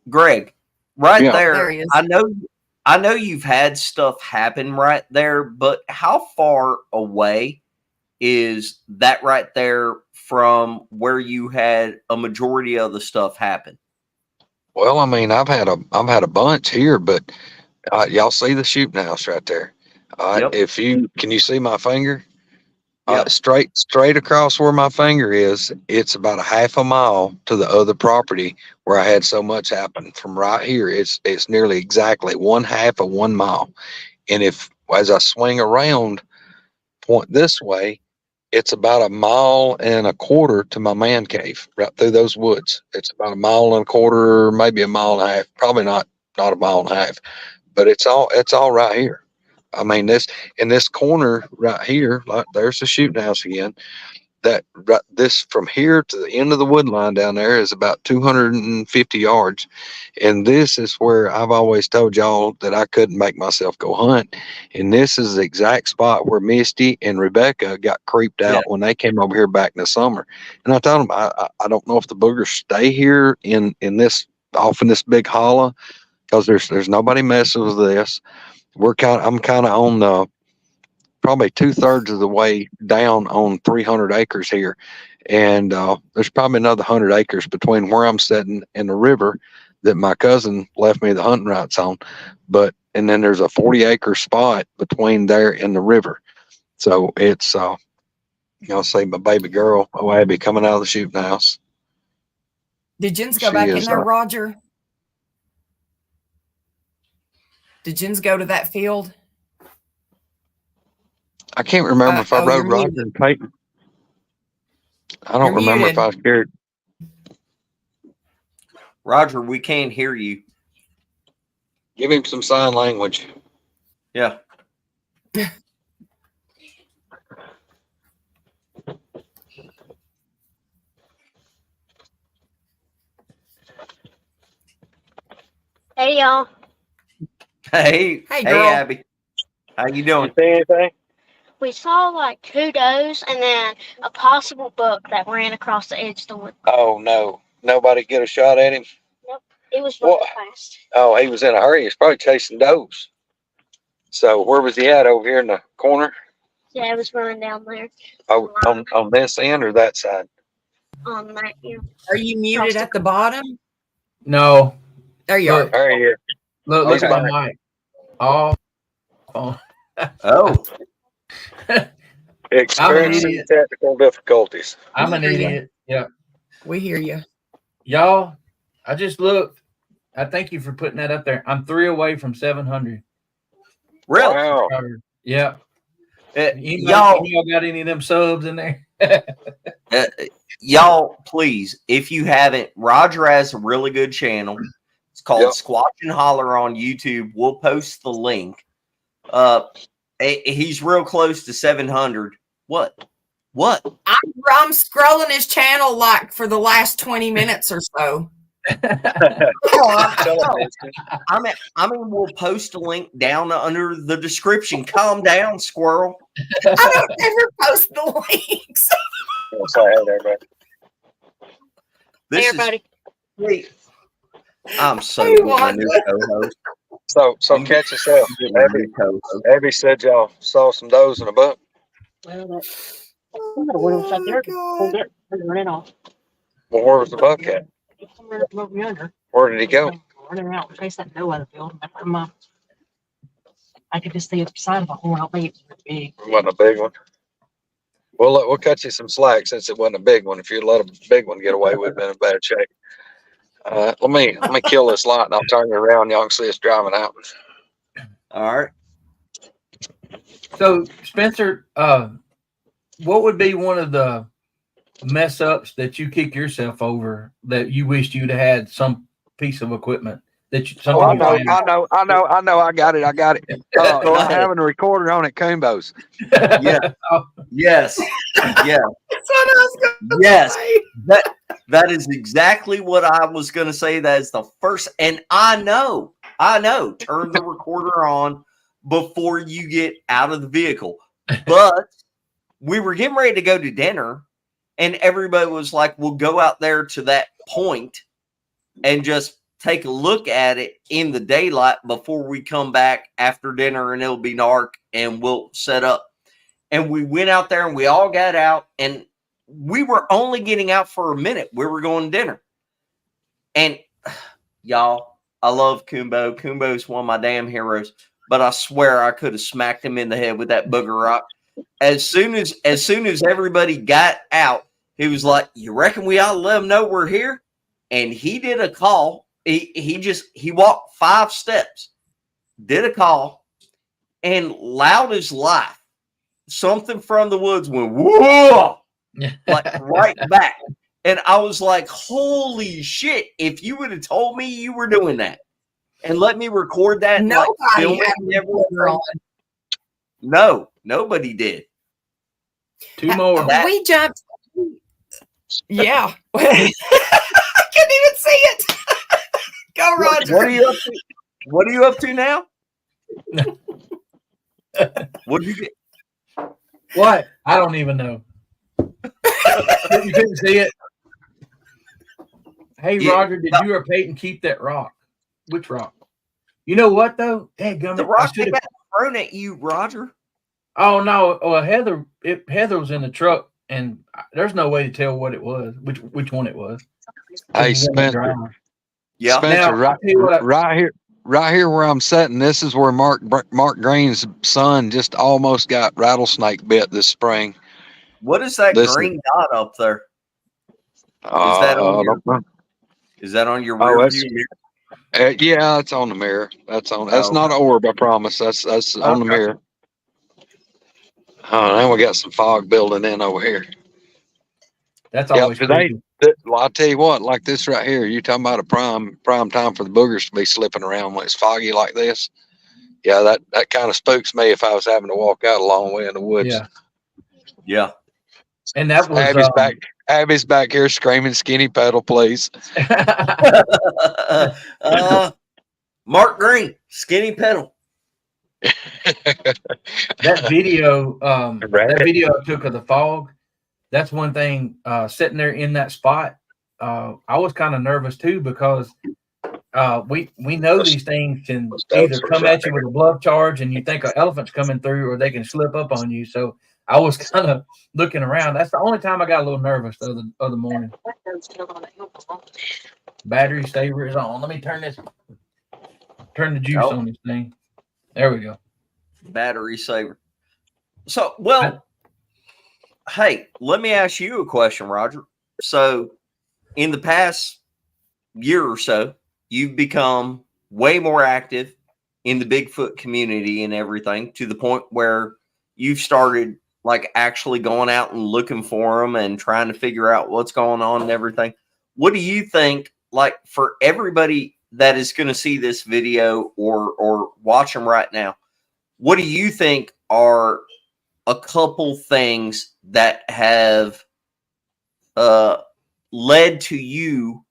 Speaker 2: Greg, right
Speaker 5: Yeah.
Speaker 2: there.
Speaker 3: There he is.
Speaker 2: I know you've had stuff happen right there, but how far away is that right there from where you had a majority of the stuff happen?
Speaker 5: Well, I mean, I've had a bunch here, but y'all see the shooting house right there.
Speaker 2: Yep.
Speaker 5: If you can, you see my finger?
Speaker 2: Yep.
Speaker 5: Straight across where my finger is, it's about a half a mile to the other property where I had so much happen. From right here, it's nearly exactly one half of 1 mile. And if as I swing around, point this way, it's about a mile and a quarter to my man cave right through those woods. It's about a mile and a quarter, maybe a mile and a half, probably not a mile and a half, but it's all right here. I mean, this corner right here, like there's the shooting house again. This from here to the end of the wood line down there is about 250 yards, and this is where I've always told y'all that I couldn't make myself go hunt, and this is the exact spot where Misty and Rebecca got creeped out when they came over here back in the summer. And I told them I don't know if the boogers stay here in this off in this big hollow, because there's nobody messing with this. I'm kind of on the probably 2/3 of the way down on 300 acres here. And there's probably another 100 acres between where I'm sitting and the river that my cousin left me the hunting rights on. And then there's a 40-acre spot between there and the river. So it's, say my baby girl, Abby, coming out of the shooting house.
Speaker 3: Did Jens go
Speaker 5: She
Speaker 3: back in
Speaker 5: is,
Speaker 3: there, Roger? Did Jens go to that field?
Speaker 5: I can't remember if I rode
Speaker 3: you're
Speaker 5: Roger
Speaker 3: muted.
Speaker 5: and Peyton. I don't
Speaker 3: You're
Speaker 5: remember
Speaker 3: muted.
Speaker 5: if I scared.
Speaker 2: Roger, we can't hear you.
Speaker 5: Give him some sign language.
Speaker 2: Yeah.
Speaker 1: Hey, y'all.
Speaker 2: Hey,
Speaker 3: girl.
Speaker 2: Abby. How you doing?
Speaker 5: See anything?
Speaker 1: We saw like 2 does and then a possible buck that ran across the edge of the wood.
Speaker 5: Oh no! Nobody get a shot at him.
Speaker 1: Nope. It was running fast.
Speaker 5: Oh, he was in a hurry. He's probably chasing does. So where was he at? Over here in the corner?
Speaker 1: Yeah, it was running down there.
Speaker 5: Oh, on this end or that side?
Speaker 1: On that, yeah.
Speaker 3: Are you muted at the bottom?
Speaker 4: No.
Speaker 3: There you
Speaker 4: Look.
Speaker 3: are.
Speaker 5: There he is.
Speaker 4: Look
Speaker 5: He's
Speaker 4: at my mic. Oh.
Speaker 2: Oh,
Speaker 5: Experiencing technical difficulties.
Speaker 4: I'm an idiot. Yeah.
Speaker 3: We hear you.
Speaker 4: Y'all, I just looked I thank you for putting that up there. I'm 3 away from 700.
Speaker 2: Really?
Speaker 5: Wow.
Speaker 4: Yeah.
Speaker 2: Y'all,
Speaker 4: Y'all got any of them subs in there?
Speaker 2: uh, y'all, please, if you haven't, Roger has a really good channel. It's called
Speaker 5: Yep.
Speaker 2: Squatchin Holler on YouTube. We'll post the link. He's real close to 700. What?
Speaker 3: I'm scrolling his channel like for the last 20 minutes or so.
Speaker 2: I mean, we'll post a link down under the description. Calm down, squirrel.
Speaker 3: I don't ever post the links.
Speaker 5: Say hey there, man.
Speaker 2: This
Speaker 1: Hey,
Speaker 2: is
Speaker 1: everybody.
Speaker 2: great. I'm so
Speaker 3: Hey,
Speaker 2: getting a new co-host.
Speaker 5: So
Speaker 2: I'm
Speaker 5: catch yourself.
Speaker 2: getting a new co-host.
Speaker 5: Abby said y'all saw some does in a buck.
Speaker 1: Well, I'm gonna wait upside there to pull it running off.
Speaker 5: Well, where was the buck at?
Speaker 1: Somewhere over yonder.
Speaker 5: Where did he go?
Speaker 1: Running out, chase that doe out of the field. I could just see the side of a horn. I'll think it was big.
Speaker 5: It wasn't a big one. Well, look, we'll cut you some slack since it wasn't a big one. If you'd let a big one get away, we'd been in bad shape. Let me kill this light and I'll turn you around. Y'all can see us driving out.
Speaker 2: All right.
Speaker 4: So, Spencer, what would be one of the mess ups that you kick yourself over that you wished you'd have had some piece of equipment that you,
Speaker 5: Oh, I
Speaker 4: something you
Speaker 5: know. I got it.
Speaker 2: Go
Speaker 5: Not
Speaker 2: ahead.
Speaker 5: having a recorder on at Coombo's.
Speaker 4: found?
Speaker 2: Yeah.
Speaker 4: Oh,
Speaker 2: Yes. Yeah.
Speaker 3: That's what I was going to
Speaker 2: Yes.
Speaker 3: say.
Speaker 2: That is exactly what I was going to say. That is the first, and I know, turn the recorder on before you get out of the vehicle. But we were getting ready to go to dinner, and everybody was like, we'll go out there to that point and just take a look at it in the daylight before we come back after dinner, and it'll be dark, and we'll set up. And we went out there, and we all got out, and we were only getting out for a minute. We were going to dinner. And y'all, I love Kumbo. Kumbo's one of my damn heroes. But I swear I could have smacked him in the head with that booger rock. As soon as everybody got out, he was like, "You reckon we ought to let them know we're here?" And he did a call. He walked 5 steps, did a call, and loud as life, something from the woods went whoa, like right back. And I was like, holy shit, if you would have told me you were doing that and let me record that and like
Speaker 3: Nobody
Speaker 2: film
Speaker 3: had
Speaker 2: it,
Speaker 3: a recorder on.
Speaker 2: no, nobody did.
Speaker 4: 2 more.
Speaker 3: We jumped. Yeah. I couldn't even see it. Go, Roger.
Speaker 2: What are you up to? What are you up to now? What did you get?
Speaker 4: What? I don't even know. You couldn't see it. Hey,
Speaker 2: Yeah.
Speaker 4: Roger, did you or Peyton keep that rock? Which rock? You know what though? Hey,
Speaker 2: The rock came out thrown at you, Roger.
Speaker 4: Oh no! Well, Heather was in the truck, and there's no way to tell what it was, which one it was.
Speaker 5: Hey,
Speaker 4: It was in the
Speaker 5: Spencer.
Speaker 4: dryer.
Speaker 2: Yeah.
Speaker 5: Spencer,
Speaker 4: Now, I'll tell you what
Speaker 5: right here where I'm sitting, this is where Mark Green's son just almost got rattlesnake bit this spring.
Speaker 2: What is that
Speaker 5: Listen.
Speaker 2: green dot up there? Is that on your
Speaker 5: Oh,
Speaker 2: rear
Speaker 5: that's-
Speaker 2: view mirror?
Speaker 5: Yeah, it's on the mirror. That's
Speaker 2: Oh,
Speaker 5: not an orb, I promise. That's on the
Speaker 2: Okay.
Speaker 5: mirror. Oh, now we got some fog building in over here.
Speaker 4: That's
Speaker 5: Yeah,
Speaker 4: always
Speaker 5: today.
Speaker 4: creepy.
Speaker 5: Well, I'll tell you what, like this right here, you talking about a prime time for the boogers to be slipping around when it's foggy like this. Yeah, that kind of spooks me if I was having to walk out a long way in the woods.
Speaker 4: Yeah,
Speaker 2: Yeah.
Speaker 4: and that was
Speaker 5: Abby's back here screaming skinny pedal, please.
Speaker 2: Mark Green, skinny pedal.
Speaker 4: that video. That video I took of the fog. That's one thing. Sitting there in that spot, I was kind of nervous too because we know these things can either come at you with a bluff charge and you think an elephant's coming through, or they can slip up on you. So I was kind of looking around. That's the only time I got a little nervous the other morning. Battery saver is on. Let me turn the juice on this thing. There we go.
Speaker 2: Battery saver. So, well, hey, let me ask you a question, Roger. So, in the past year or so, you've become way more active in the Bigfoot community and everything, to the point where you've started like actually going out and looking for them and trying to figure out what's going on and everything. What do you think, like, for everybody that is going to see this video or watch them right now, what do you think are a couple things that have led to you,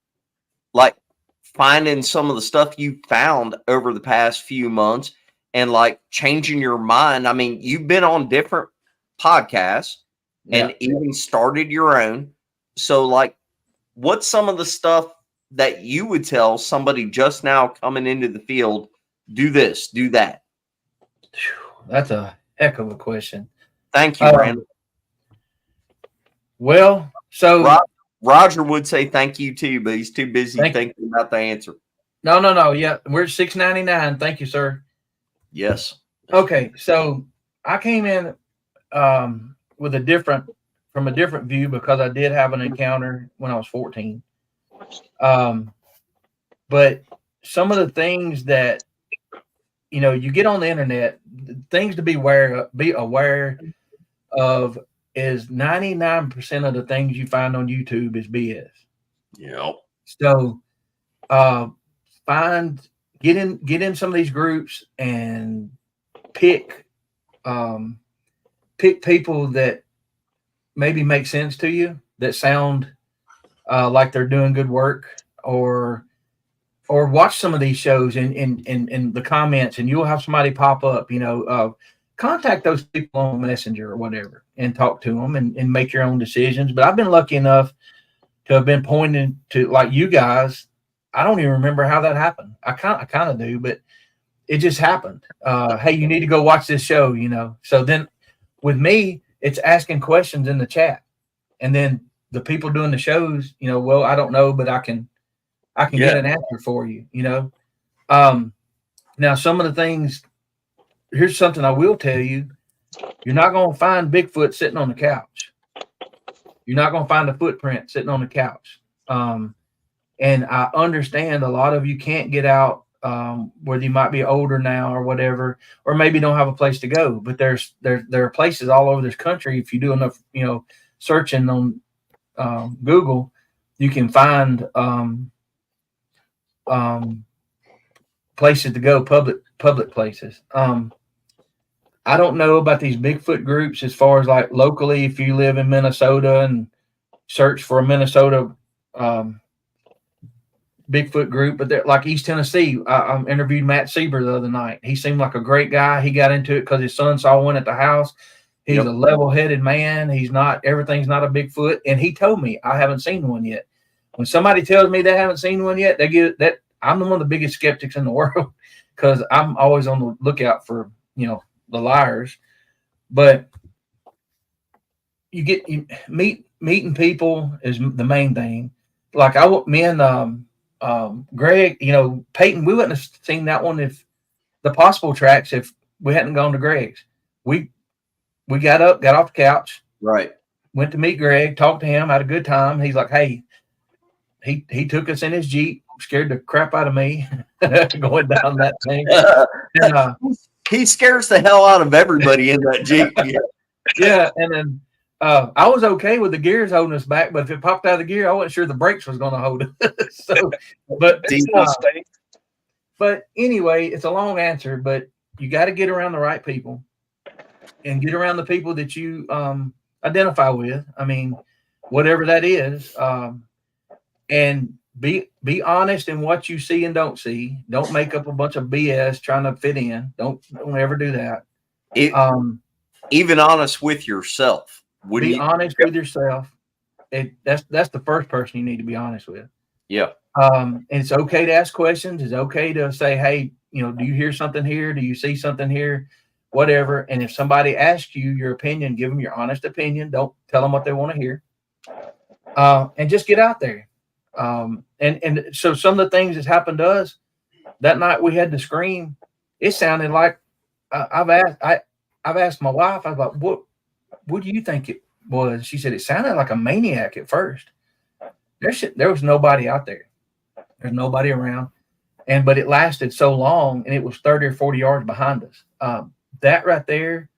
Speaker 2: like, finding some of the stuff you found over the past few months and like changing your mind? I mean, you've been on different podcasts and even started your own. So, like, what's some of the stuff that you would tell somebody just now coming into the field? Do this, do that.
Speaker 4: That's a heck of a question.
Speaker 2: Thank you, Brandon.
Speaker 4: Well, so
Speaker 2: Roger would say thank you too, but he's too busy thinking about the answer.
Speaker 4: No. Yeah, we're $6.99. Thank you, sir.
Speaker 2: Yes.
Speaker 4: Okay, so I came in with from a different view, because I did have an encounter when I was 14. But some of the things that, you know, you get on the internet, things to be aware of is 99% of the things you find on YouTube is BS.
Speaker 2: Yep.
Speaker 4: So get in some of these groups and pick people that maybe make sense to you, that sound like they're doing good work, or watch some of these shows in the comments, and you'll have somebody pop up, you know, contact those people on Messenger or whatever and talk to them and make your own decisions. But I've been lucky enough to have been pointed to, like you guys. I don't even remember how that happened. I kind of do, but it just happened. Hey, you need to go watch this show, you know. So then with me, it's asking questions in the chat, and then the people doing the shows, you know, well, I don't know, but I can get an answer for you, you know. Now, some of the things, here's something I will tell you. You're not going to find Bigfoot sitting on the couch. You're not going to find a footprint sitting on the couch. And I understand a lot of you can't get out, whether you might be older now or whatever, or maybe don't have a place to go. But there are places all over this country. If you do enough, you know, searching on Google, you can find places to go, public places. I don't know about these Bigfoot groups as far as like locally, if you live in Minnesota and search for a Minnesota Bigfoot group, but they're like East Tennessee. I interviewed Matt Sieber the other night. He seemed like a great guy. He got into it because his son saw one at the house. He's a level-headed man. Everything's not a Bigfoot. And he told me, I haven't seen one yet. When somebody tells me they haven't seen one yet, I'm one of the biggest skeptics in the world, because I'm always on the lookout for, you know, the liars. But meeting people is the main thing. Like me and Greg, you know, Peyton, we wouldn't have seen that one, if the possible tracks, if we hadn't gone to Greg's. We got up, got off the couch,
Speaker 2: right,
Speaker 4: went to meet Greg, talked to him, had a good time. He's like, hey, he took us in his Jeep, scared the crap out of me going down that thing. And,
Speaker 2: he scares the hell out of everybody in that Jeep.
Speaker 4: Yeah, and then I was okay with the gears holding us back, but if it popped out of the gear, I wasn't sure the brakes was going to hold it. So, but anyway, it's a long answer, but you got to get around the right people and get around the people that you identify with. I mean, whatever that is, and be honest in what you see and don't see. Don't make up a bunch of BS trying to fit in. Don't ever do that.
Speaker 2: Even honest with yourself.
Speaker 4: Be honest with yourself. That's the first person you need to be honest with.
Speaker 2: Yeah.
Speaker 4: And it's okay to ask questions. It's okay to say, hey, you know, do you hear something here? Do you see something here? Whatever. And if somebody asks you your opinion, give them your honest opinion. Don't tell them what they want to hear. And just get out there. And so some of the things that's happened to us that night, we had to scream. It sounded like I've asked my wife. I was like, what do you think it was? She said it sounded like a maniac at first. There was nobody out there. There's nobody around. but it lasted so long, and it was 30 or 40 yards behind us. That right there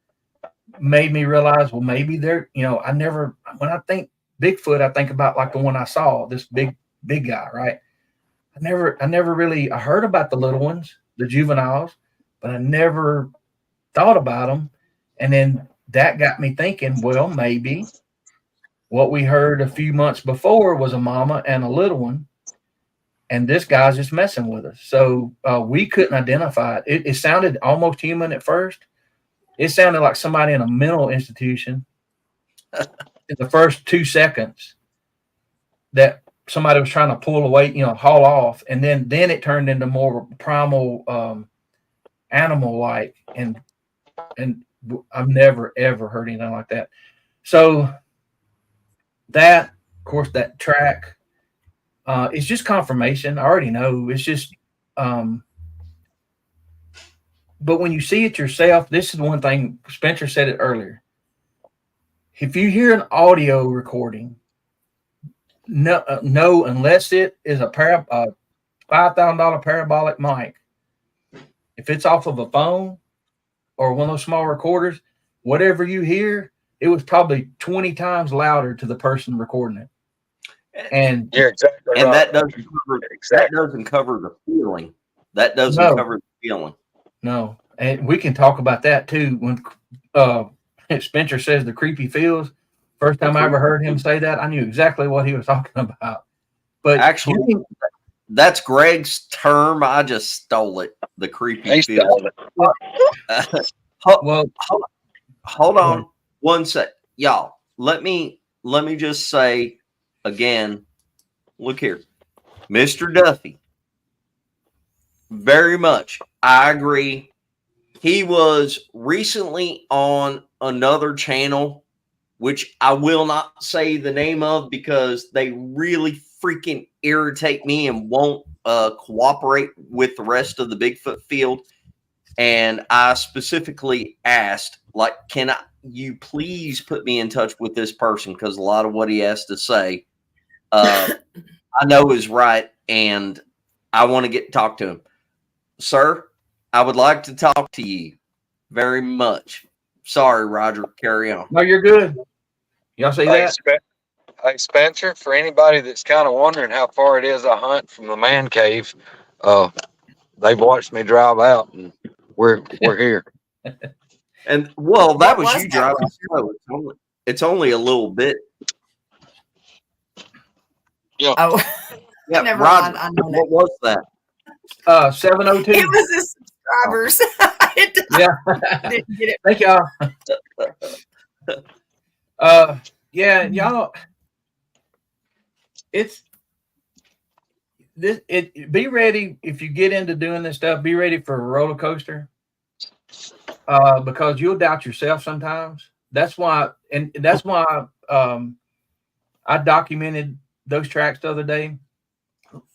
Speaker 4: made me realize, well, maybe they're, when I think Bigfoot, I think about like the one I saw, this big guy, right? I never really, I heard about the little ones, the juveniles, but I never thought about them. And then that got me thinking, well, maybe what we heard a few months before was a mama and a little one, and this guy's just messing with us. So we couldn't identify it. It sounded almost human at first. It sounded like somebody in a mental institution in the first 2 seconds that somebody was trying to pull away, haul off. And then it turned into more primal, animal like. And I've never, ever heard anything like that. So that, of course, that track, it's just confirmation. I already know. It's just, but when you see it yourself, this is one thing. Spencer said it earlier. If you hear an audio recording, no, unless it is a $5,000 parabolic mic, if it's off of a phone or one of those small recorders, whatever you hear, it was probably 20 times louder to the person recording it. And
Speaker 5: You're exactly
Speaker 2: And
Speaker 5: right.
Speaker 2: that doesn't cover the feeling. That doesn't cover the feeling.
Speaker 4: No, and we can talk about that too. When Spencer says the creepy feels, first time I ever heard him say that, I knew exactly what he was talking about. But
Speaker 2: actually, that's Greg's term. I just stole it. The creepy feels.
Speaker 4: Well,
Speaker 2: hold on one sec, y'all. Let me just say again. Look here, Mr. Duffy. Very much, I agree. He was recently on another channel, which I will not say the name of because they really freaking irritate me and won't cooperate with the rest of the Bigfoot field. And I specifically asked, like, can you please put me in touch with this person? Because a lot of what he has to say, I know is right, and I want to talk to him. Sir, I would like to talk to you very much. Sorry, Roger. Carry on.
Speaker 4: No, you're good. Y'all see that?
Speaker 5: Hey, Spencer, for anybody that's kind of wondering how far it is I hunt from the man cave, they've watched me drive out, and we're here.
Speaker 2: And well, that was you
Speaker 3: that
Speaker 2: driving slow. It's only a little bit.
Speaker 5: Yeah.
Speaker 3: Oh,
Speaker 2: Yeah,
Speaker 3: never
Speaker 2: Roger.
Speaker 3: mind. I know
Speaker 2: What was that?
Speaker 4: 702.
Speaker 3: it was his subscribers.
Speaker 4: Yeah.
Speaker 3: Didn't get it.
Speaker 4: Thank y'all. Yeah, y'all. Be ready if you get into doing this stuff. Be ready for a roller coaster, because you'll doubt yourself sometimes. That's why I documented those tracks the other day.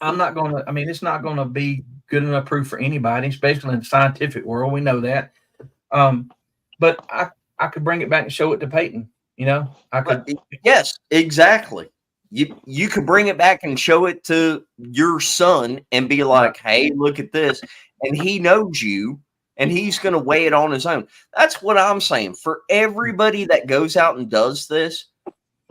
Speaker 4: I'm not going to. I mean, it's not going to be good enough proof for anybody, especially in the scientific world. We know that. But I could bring it back and show it to Peyton. I could.
Speaker 2: Yes, exactly. You could bring it back and show it to your son and be like, "Hey, look at this," and he knows you, and he's going to weigh it on his own. That's what I'm saying. For everybody that goes out and does this,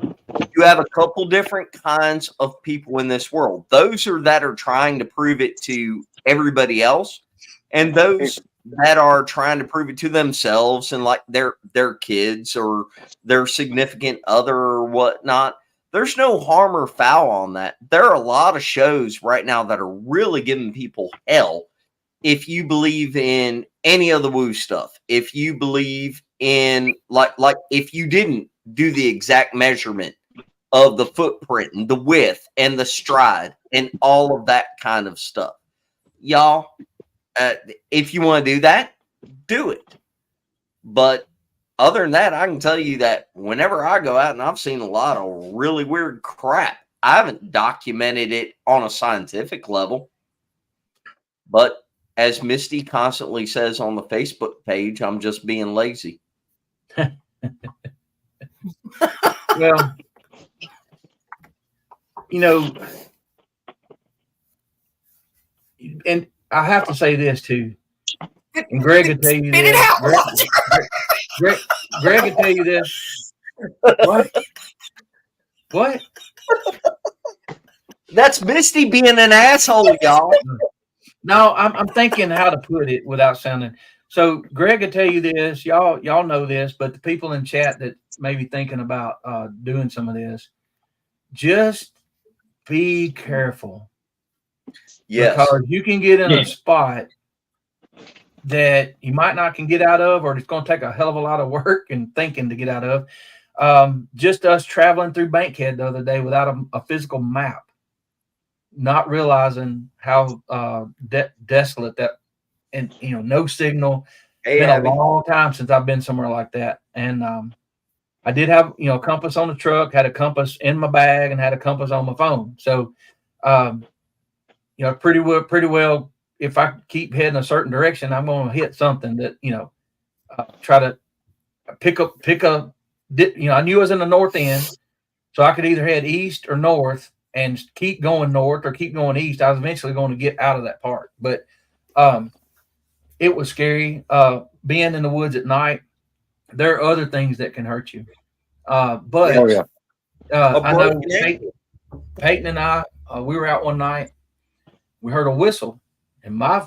Speaker 2: you have a couple different kinds of people in this world. Those that are trying to prove it to everybody else, and those that are trying to prove it to themselves and like their kids or their significant other or whatnot. There's no harm or foul on that. There are a lot of shows right now that are really giving people hell. If you believe in any of the woo stuff, if you believe in like if you didn't do the exact measurement of the footprint and the width and the stride and all of that kind of stuff, y'all, if you want to do that, do it. But other than that, I can tell you that whenever I go out, and I've seen a lot of really weird crap, I haven't documented it on a scientific level. But as Misty constantly says on the Facebook page, I'm just being lazy.
Speaker 4: Well, and I have to say this too, and Greg will tell you
Speaker 3: Spit it
Speaker 4: this.
Speaker 3: out,
Speaker 4: Greg will tell you this. What? What?
Speaker 2: That's Misty being an asshole, y'all.
Speaker 4: No, I'm thinking how to put it without sounding. So Greg will tell you this. Y'all know this, but the people in chat that may be thinking about doing some of this, just be careful.
Speaker 2: Yes.
Speaker 4: Because you can get in a spot that you might not can get out of, or it's going to take a hell of a lot of work and thinking to get out of. Just us traveling through Bankhead the other day without a physical map, not realizing how desolate that, and no signal.
Speaker 2: Hey,
Speaker 4: Been
Speaker 2: Abby.
Speaker 4: a long time since I've been somewhere like that, and I did have a compass on the truck, had a compass in my bag, and had a compass on my phone. So, pretty well. If I keep heading a certain direction, I'm going to hit something that try to pick up. I knew I was in the north end, so I could either head east or north and keep going north or keep going east. I was eventually going to get out of that part, but it was scary being in the woods at night. There are other things that can hurt you, but
Speaker 5: Oh, yeah.
Speaker 4: I know Peyton and I, we were out one night. We heard a whistle, and my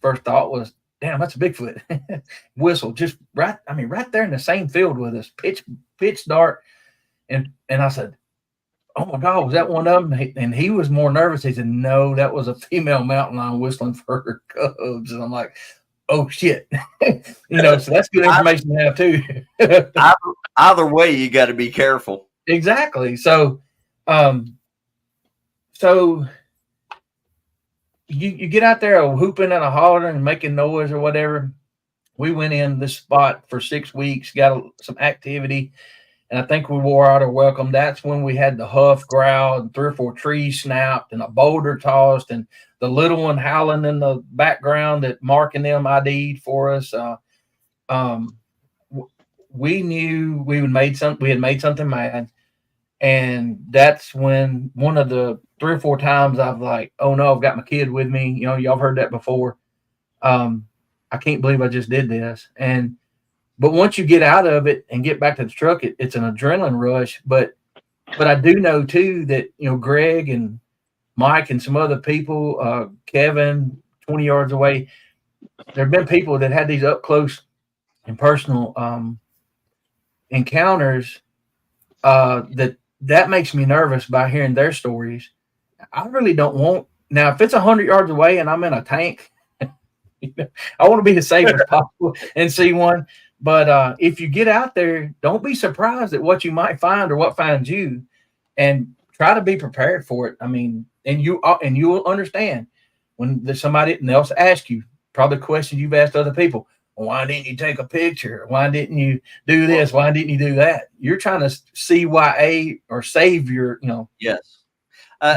Speaker 4: first thought was, "Damn, that's a Bigfoot." Whistle, just right there in the same field with us, pitch dark, and I said, "Oh my God, was that one of them?" And he was more nervous. He said, "No, that was a female mountain lion whistling for her cubs." And I'm like, "Oh shit," so that's good information to have too.
Speaker 2: Either way, you got to be careful.
Speaker 4: Exactly. So you get out there whooping and a hollering and making noise or whatever. We went in this spot for 6 weeks, got some activity, and I think we wore out our welcome. That's when we had the huff growl and 3 or 4 trees snapped and a boulder tossed and the little one howling in the background that Mark and them ID'd for us. We knew we had made something mad. And that's when one of the 3 or 4 times I've like, oh no, I've got my kid with me. Y'all heard that before. I can't believe I just did this. But once you get out of it and get back to the truck, it's an adrenaline rush. But I do know too that, Greg and Mike and some other people, Kevin, 20 yards away, there have been people that had these up close and personal encounters that makes me nervous by hearing their stories. I really don't want, now if it's 100 yards away and I'm in a tank, I want to be as safe as possible and see one. But if you get out there, don't be surprised at what you might find or what finds you, and try to be prepared for it. I mean, and you will understand when there's somebody else asks you probably questions you've asked other people. Why didn't you take a picture? Why didn't you do this? Why didn't you do that? You're trying to CYA or save your,
Speaker 2: Yes.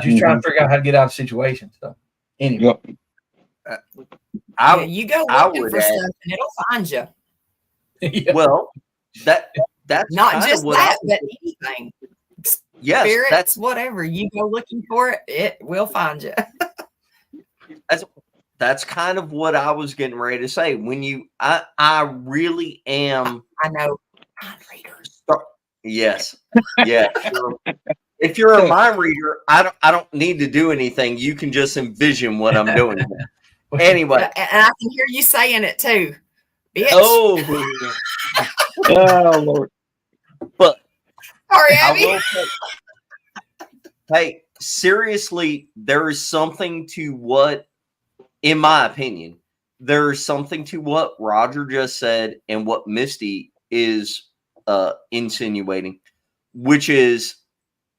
Speaker 4: Just trying to figure out how to get out of situations. So anyway.
Speaker 5: Yep.
Speaker 3: You go looking for stuff and it'll find you.
Speaker 4: Yeah.
Speaker 2: Well, that's
Speaker 3: not just that, but anything.
Speaker 2: Yes,
Speaker 3: Spirits, whatever. You go looking for it, it will find you.
Speaker 2: That's kind of what I was getting ready to say. When I really am.
Speaker 3: I know. Mind readers.
Speaker 2: Yes. Yeah. Sure. If you're a mind reader, I don't need to do anything. You can just envision what I'm doing. Anyway,
Speaker 3: and I can hear you saying it too. Bitch.
Speaker 2: Oh,
Speaker 5: Oh, Lord.
Speaker 2: But
Speaker 3: sorry,
Speaker 2: I
Speaker 3: Abby.
Speaker 2: will say, hey, seriously, there is something to what, in my opinion, there is something to what Roger just said and what Misty is insinuating, which is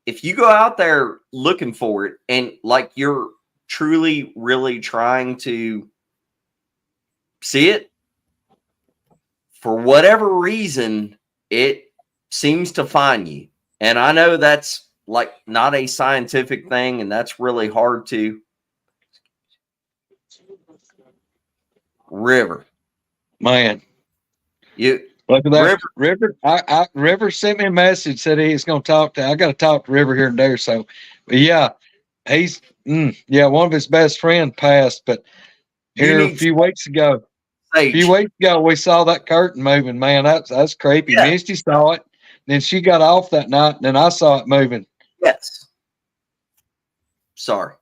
Speaker 2: if you go out there looking for it and like you're truly, really trying to see it, for whatever reason, it seems to find you. And I know that's like not a scientific thing, and that's really hard to. River,
Speaker 5: Man.
Speaker 2: you
Speaker 5: Look at that. River. River sent me a message, said he's going to talk to. I got to talk to River here and there. So, but yeah, he's one of his best friends passed. But Here a
Speaker 2: need
Speaker 5: few weeks ago. A
Speaker 2: sage.
Speaker 5: few weeks ago, we saw that curtain moving. Man, that's creepy.
Speaker 2: Yeah.
Speaker 5: Misty saw it. Then she got off that night, and then I saw it moving.
Speaker 2: Yes. Sorry.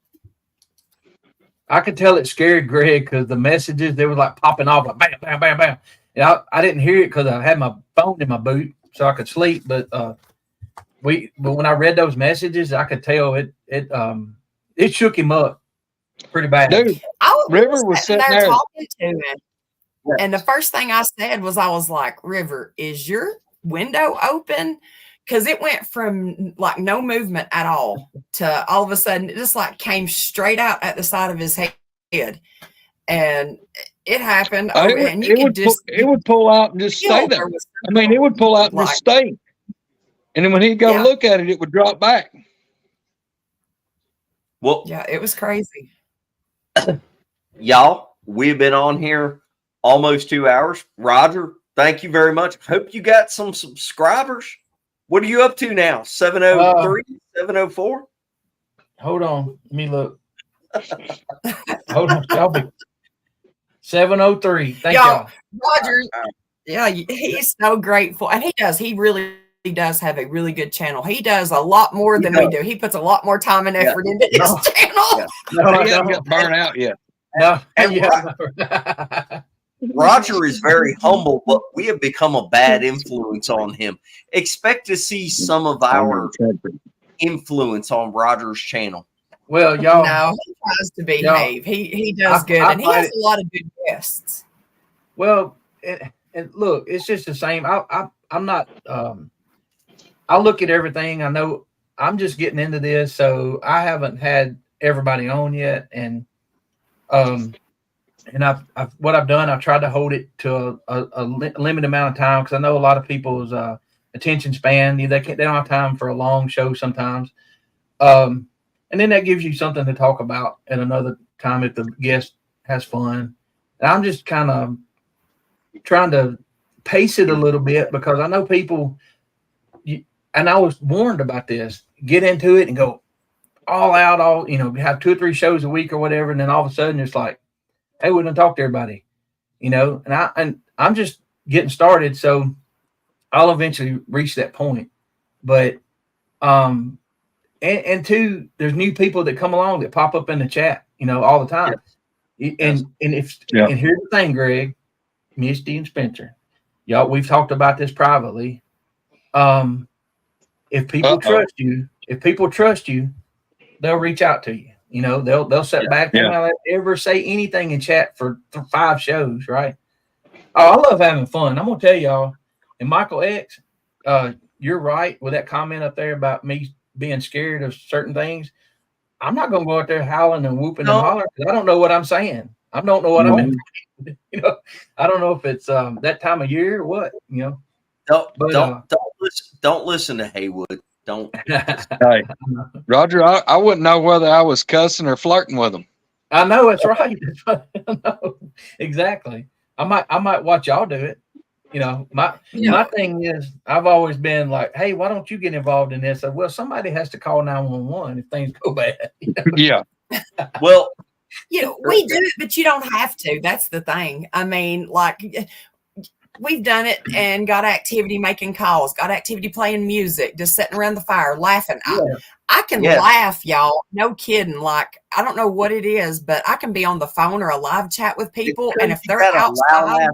Speaker 4: I could tell it scared Greg because the messages, they were like popping off like bam, bam, bam, bam. And I didn't hear it because I had my phone in my boot so I could sleep. But when I read those messages, I could tell it shook him up pretty bad.
Speaker 5: Dude, River was sitting there
Speaker 3: talking to him. And the first thing I said was, I was like, River, is your window open? Because it went from like no movement at all to all of a sudden it just like came straight out at the side of his head. And it happened. And you could
Speaker 5: it would pull out and just stay there. I mean, it would pull out and just stay. And then when he'd go to look at it, it would drop back.
Speaker 2: Well,
Speaker 3: yeah, it was crazy.
Speaker 2: Y'all, we've been on here almost 2 hours. Roger, thank you very much. Hope you got some subscribers. What are you up to now? 703, 704?
Speaker 4: Hold on. Let me look. Hold on. Y'all be 703. Thank y'all.
Speaker 3: Roger, yeah, he's so grateful. And he really does have a really good channel. He does a lot more than we do. He puts a lot more time and effort into his channel.
Speaker 5: Yeah. No, he hasn't got burned out yet.
Speaker 4: No.
Speaker 2: Roger is very humble, but we have become a bad influence on him. Expect to see some of our influence on Roger's channel.
Speaker 4: Well, y'all.
Speaker 3: No, he tries to behave. He does good, and he has a lot of good guests.
Speaker 4: Well, and look, it's just the same. I'm not. I look at everything. I know I'm just getting into this, so I haven't had everybody on yet, and what I've done, I've tried to hold it to a limited amount of time because I know a lot of people's attention span, they don't have time for a long show sometimes. And then that gives you something to talk about at another time if the guest has fun. And I'm just kind of trying to pace it a little bit because I know people, and I was warned about this, get into it and go all out, have 2 or 3 shows a week or whatever. And then all of a sudden it's like, hey, we don't talk to everybody, and I'm just getting started. So I'll eventually reach that point. But, and 2, there's new people that come along that pop up in the chat, all the time. Yes. And here's the thing, Greg, Misty and Spencer, y'all, we've talked about this privately. If people trust you, they'll reach out to you. They'll sit back. They might not ever say anything in chat for 5 shows, right? Oh, I love having fun. I'm gonna tell y'all. And Michael X, you're right with that comment up there about me being scared of certain things. I'm not gonna go out there howling and whooping and hollering because I don't know what I'm saying. I don't know what I'm in. I don't know if it's that time of year or what.
Speaker 2: Don't listen to Haywood. Don't.
Speaker 5: Hey, Roger, I wouldn't know whether I was cussing or flirting with him.
Speaker 4: I know that's right. I know. Exactly. I might watch y'all do it. My thing is I've always been like, hey, why don't you get involved in this? Well, somebody has to call 911 if things go bad.
Speaker 5: Yeah.
Speaker 2: Well,
Speaker 3: we do it, but you don't have to. That's the thing. I mean, like, we've done it and got activity making calls, got activity playing music, just sitting around the fire laughing. I can laugh, y'all. No kidding. Like, I don't know what it is, but I can be on the phone or a live chat with people, and if they're outside,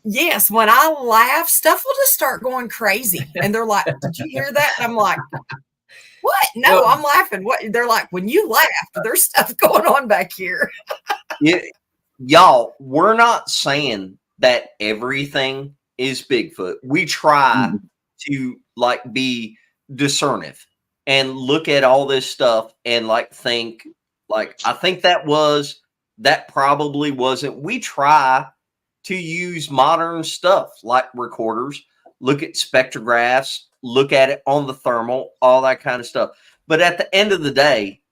Speaker 3: yes, when I laugh, stuff will just start going crazy, and they're like, "Did you hear that?" And I'm like, "What? No, I'm laughing." What? They're like, "When you laugh, there's stuff going on back here."
Speaker 2: Y'all, we're not saying that everything is Bigfoot. We try to be discernive and look at all this stuff and think I think that probably wasn't. We try to use modern stuff like recorders, look at spectrographs, look at it on the thermal, all that kind of stuff. But at the end of the day,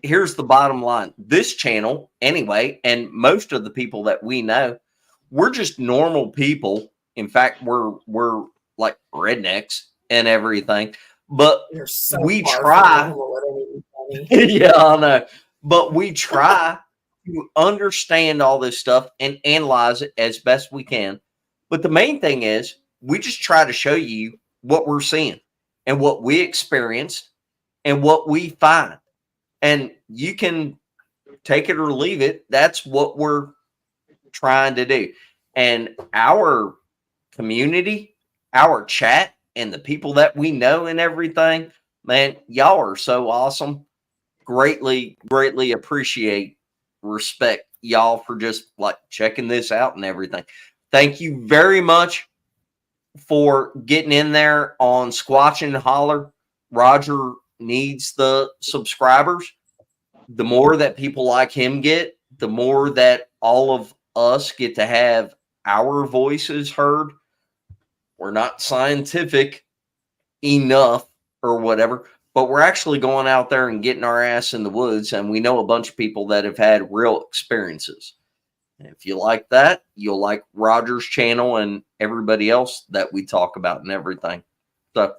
Speaker 2: here's the bottom line. This channel anyway, and most of the people that we know, we're just normal people. In fact, we're like rednecks and everything, but we try. Yeah, I know. But we try to understand all this stuff and analyze it as best we can. But the main thing is we just try to show you what we're seeing and what we experienced and what we find. And you can take it or leave it. That's what we're trying to do. And our community, our chat, and the people that we know and everything, man, y'all are so awesome. Greatly appreciate, respect y'all for just like checking this out and everything. Thank you very much for getting in there on Squatchin Holler. Roger needs the subscribers. The more that people like him get, the more that all of us get to have our voices heard. We're not scientific enough or whatever, but we're actually going out there and getting our ass in the woods, and we know a bunch of people that have had real experiences. And if you like that, you'll like Roger's channel and everybody else that we talk about and everything. So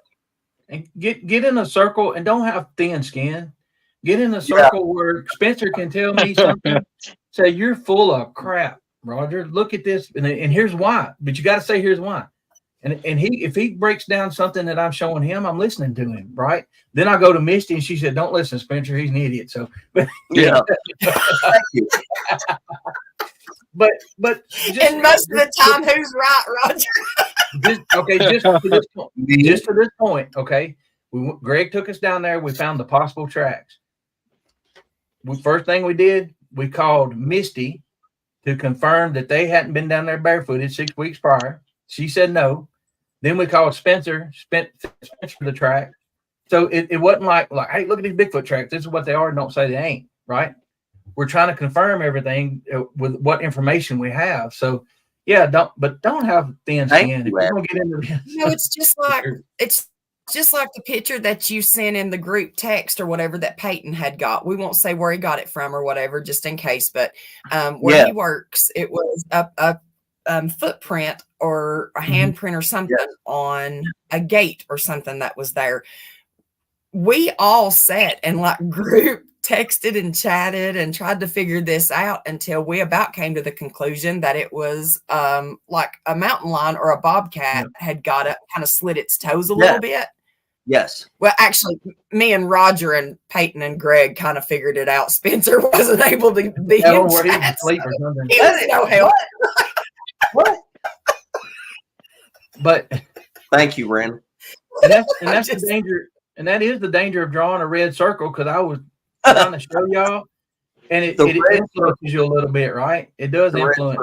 Speaker 4: And get in a circle and don't have thin skin. Get in a circle where Spencer can tell me something. Say, you're full of crap, Roger. Look at this. And here's why. But you got to say, here's why. And if he breaks down something that I'm showing him, I'm listening to him, right? Then I go to Misty and she said, don't listen, Spencer. He's an idiot. So,
Speaker 2: yeah. Thank you.
Speaker 4: But
Speaker 3: and most of the time, who's right, Roger?
Speaker 4: Just to this point, okay. Greg took us down there. We found the possible tracks. First thing we did, we called Misty to confirm that they hadn't been down there barefooted 6 weeks prior. She said no. Then we called Spencer for the track. So it wasn't like, hey, look at these Bigfoot tracks. This is what they are. Don't say they ain't, right? We're trying to confirm everything with what information we have. So yeah, don't have thin skin. If you're gonna get into this.
Speaker 3: No, it's just like the picture that you sent in the group text or whatever that Peyton had got. We won't say where he got it from or whatever, just in case. But where he works, it was a footprint or a handprint or something on a gate or something that was there. We all sat and like group texted and chatted and tried to figure this out until we about came to the conclusion that it was like a mountain lion or a bobcat had got up, kind of slid its toes a little bit.
Speaker 2: Yes.
Speaker 3: Well, actually, me and Roger and Peyton and Greg kind of figured it out. Spencer wasn't able to be in chat,
Speaker 4: asleep or something.
Speaker 3: He was no help.
Speaker 4: What? But
Speaker 2: thank you, Ren.
Speaker 4: And that's the danger, and that is the danger of drawing a red circle, because I was trying to show y'all, and it influences you a little bit, right? It does influence.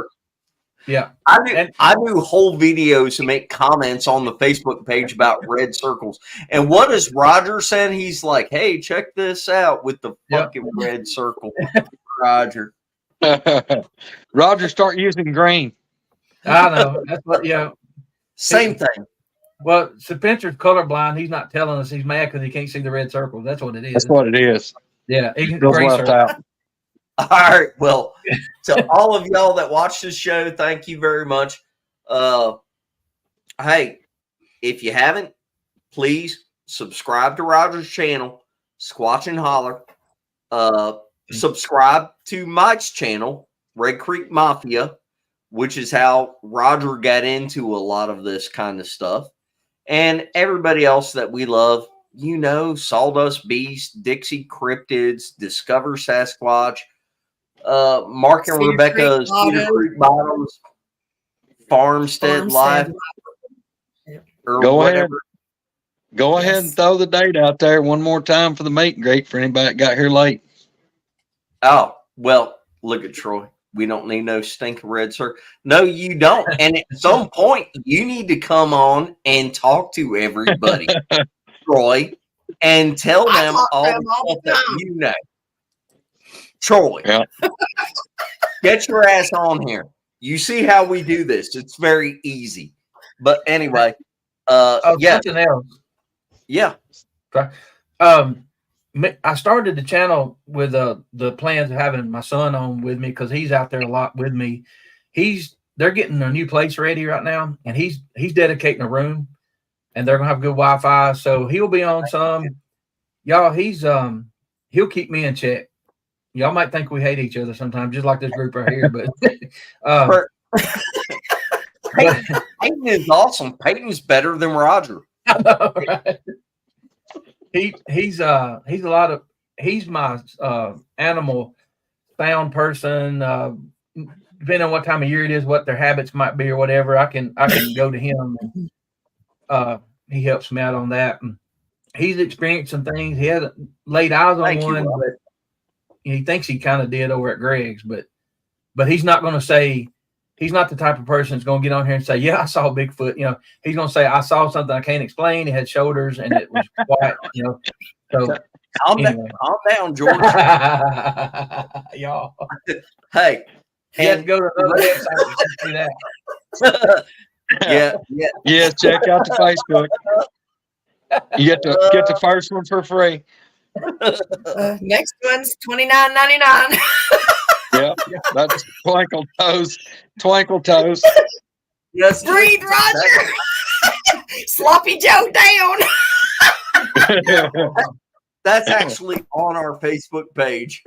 Speaker 4: Yeah.
Speaker 2: I do whole videos to make comments on the Facebook page about red circles. And what has Roger said? He's like, hey, check this out with the fucking red circle. Roger.
Speaker 5: Roger, start using green.
Speaker 4: I know. That's what,
Speaker 2: Same thing.
Speaker 4: Well, Spencer's colorblind. He's not telling us he's mad because he can't see the red circle. That's what it is.
Speaker 5: That's what it is.
Speaker 4: Yeah. He can
Speaker 5: Feels left out.
Speaker 2: All right. Well, to all of y'all that watch this show, thank you very much. Hey, if you haven't, please subscribe to Roger's channel, Squatchin Holler. Subscribe to Mike's channel, Red Creek Mafia, which is how Roger got into a lot of this kind of stuff. And everybody else that we love, Sawdust Beast, Dixie Cryptids, Discover Sasquatch, Mark and Rebecca, Cedar Creek Bottoms, Farmstead Life, or
Speaker 5: Go
Speaker 2: whatever.
Speaker 5: Go ahead and throw the date out there one more time for the meet and greet for anybody that got here late.
Speaker 2: Oh, well, look at Troy. We don't need no stinking red circle. No, you don't. And at some point, you need to come on and talk to everybody, Troy, and tell them all the stuff that you know. Troy, get your ass on here. You see how we do this. It's very easy. But anyway,
Speaker 4: something else.
Speaker 2: Yeah.
Speaker 4: I started the channel with the plans of having my son on with me because he's out there a lot with me. They're getting a new place ready right now, and he's dedicating a room, and they're gonna have good Wi-Fi, so he'll be on some. Y'all, he'll keep me in check. y'all might think we hate each other sometimes, just like this group right here. But
Speaker 2: For- Peyton is awesome. Peyton's better than Roger.
Speaker 4: right? He's my animal found person. Depending on what time of year it is, what their habits might be or whatever, I can go to him and he helps me out on that. And he's experienced some things. He hasn't laid eyes on one, but he thinks he kind of did over at Greg's, but he's not going to say. He's not the type of person that's going to get on here and say, "Yeah, I saw Bigfoot." You know, he's going to say, "I saw something I can't explain. It had shoulders and it was quiet." You know, so
Speaker 2: Calm down, George.
Speaker 4: y'all.
Speaker 2: Hey,
Speaker 4: You have to go to another website to see that.
Speaker 2: yeah.
Speaker 5: Check out the Facebook. You get the first one for free.
Speaker 3: Next one's $29.99.
Speaker 5: Yeah, that's Twinkle Toes. Twinkle Toes.
Speaker 2: Yes,
Speaker 3: Breathe, Roger. Sloppy Joe down.
Speaker 2: That's actually on our Facebook page.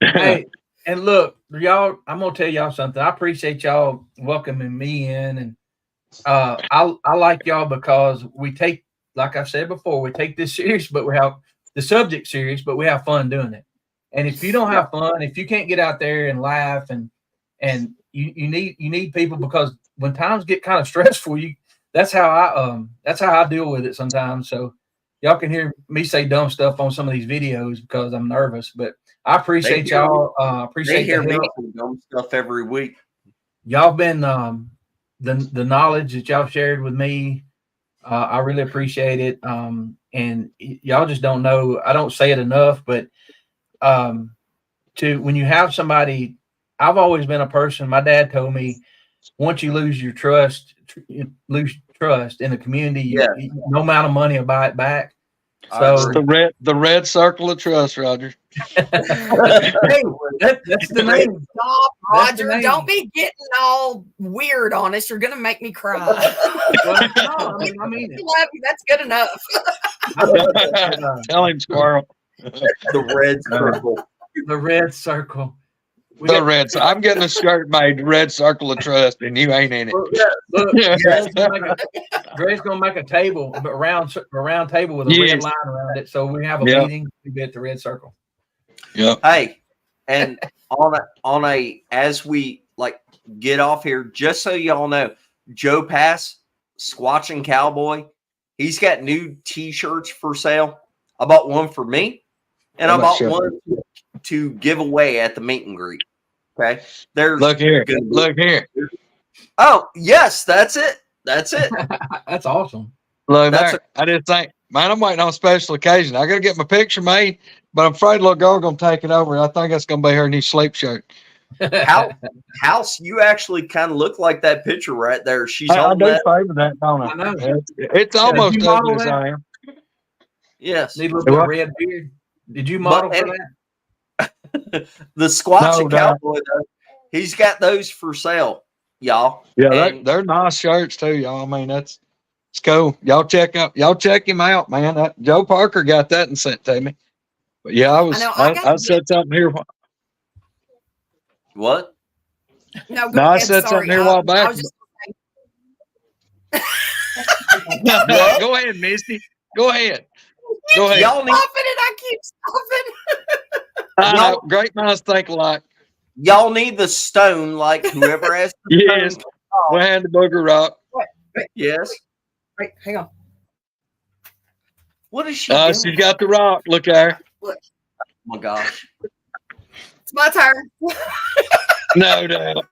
Speaker 4: Hey, and look, y'all, I'm gonna tell y'all something. I appreciate y'all welcoming me in, and I like y'all because we take, like I said before, we take this serious, but we have the subject serious, but we have fun doing it. And if you don't have fun, if you can't get out there and laugh, and you need people, because when times get kind of stressful, that's how I deal with it sometimes. So y'all can hear me say dumb stuff on some of these videos because I'm nervous, but I appreciate y'all. Appreciate
Speaker 2: They hear
Speaker 4: the
Speaker 2: me
Speaker 4: help.
Speaker 2: say dumb stuff every week.
Speaker 4: Y'all been the knowledge that y'all shared with me. I really appreciate it. And y'all just don't know. I don't say it enough, but when you have somebody, I've always been a person. My dad told me, once you lose your trust, in the community, no amount of money will buy it back. So
Speaker 5: the red circle of trust, Roger.
Speaker 4: hey, that's the name.
Speaker 3: Stop,
Speaker 4: That's the
Speaker 3: Roger.
Speaker 4: name.
Speaker 3: Don't be getting all weird on us. You're gonna make me cry.
Speaker 4: Well, no, I mean
Speaker 3: I
Speaker 4: it.
Speaker 3: love you. That's good enough.
Speaker 5: Tell him, Squirrel.
Speaker 2: The red circle.
Speaker 4: The red circle.
Speaker 5: I'm getting a shirt made, Red Circle of Trust, and you ain't in it.
Speaker 4: Look, Greg's gonna make a table, a round table with a red line around it. So we have a meeting. We be at the red circle.
Speaker 5: Yep.
Speaker 2: Hey, and on a as we get off here, just so y'all know, Joe Pass, Squatchin Cowboy, he's got new T-shirts for sale. I bought one for me, and I bought one to give away at the meet and greet. Okay,
Speaker 5: Look here.
Speaker 2: Oh yes, that's it. That's
Speaker 4: awesome.
Speaker 5: Look there. I just think, man, I'm waiting on a special occasion. I got to get my picture made, but I'm afraid little girl going to take it over. I think that's going to be her new sleep shirt.
Speaker 2: House, you actually kind of look like that picture right there. She's
Speaker 5: I do
Speaker 2: that.
Speaker 5: favor that, don't I?
Speaker 4: I know.
Speaker 5: It's almost
Speaker 4: Did you model
Speaker 5: ugly as
Speaker 4: that?
Speaker 5: I am.
Speaker 2: Yes.
Speaker 4: Need a little bit of red beard. Did you model for that?
Speaker 2: The Squatchin Cowboy, though, he's got those for sale, y'all.
Speaker 5: Yeah, they're nice shirts too, y'all. I mean, it's cool. Y'all check him out, man. Joe Parker got that and sent to me. But yeah, I said something here.
Speaker 2: What?
Speaker 3: No,
Speaker 5: I said something here a while back. Go ahead, Misty. Go ahead.
Speaker 2: Y'all need.
Speaker 3: I keep stopping.
Speaker 5: Great minds think alike.
Speaker 2: Y'all need the stone, like whoever has the stone.
Speaker 5: We'll hand the booger rock.
Speaker 3: Wait.
Speaker 2: Yes.
Speaker 3: Wait, hang on.
Speaker 2: What is she doing?
Speaker 5: She's got the rock. Look at her.
Speaker 3: Look.
Speaker 2: Oh my gosh.
Speaker 3: It's my turn.
Speaker 5: No doubt.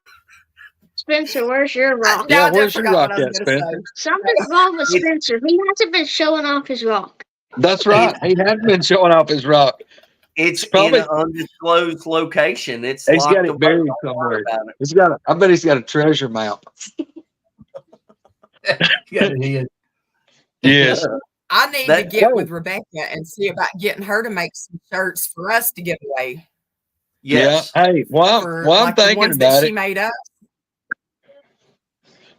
Speaker 1: Spencer, where's your rock?
Speaker 5: Yeah, where's your rock at, Spencer?
Speaker 1: Something's wrong with Spencer. He hasn't been showing off his rock.
Speaker 5: That's right. He hasn't been showing off his rock.
Speaker 2: It's probably in an undisclosed location. He's
Speaker 5: got it buried somewhere. I bet he's got a treasure mount.
Speaker 4: Yeah.
Speaker 5: Yes.
Speaker 3: I need to get with Rebecca and see about getting her to make some shirts for us to give away.
Speaker 2: Yes.
Speaker 5: Yeah. Hey, I'm thinking about it.
Speaker 3: She made up.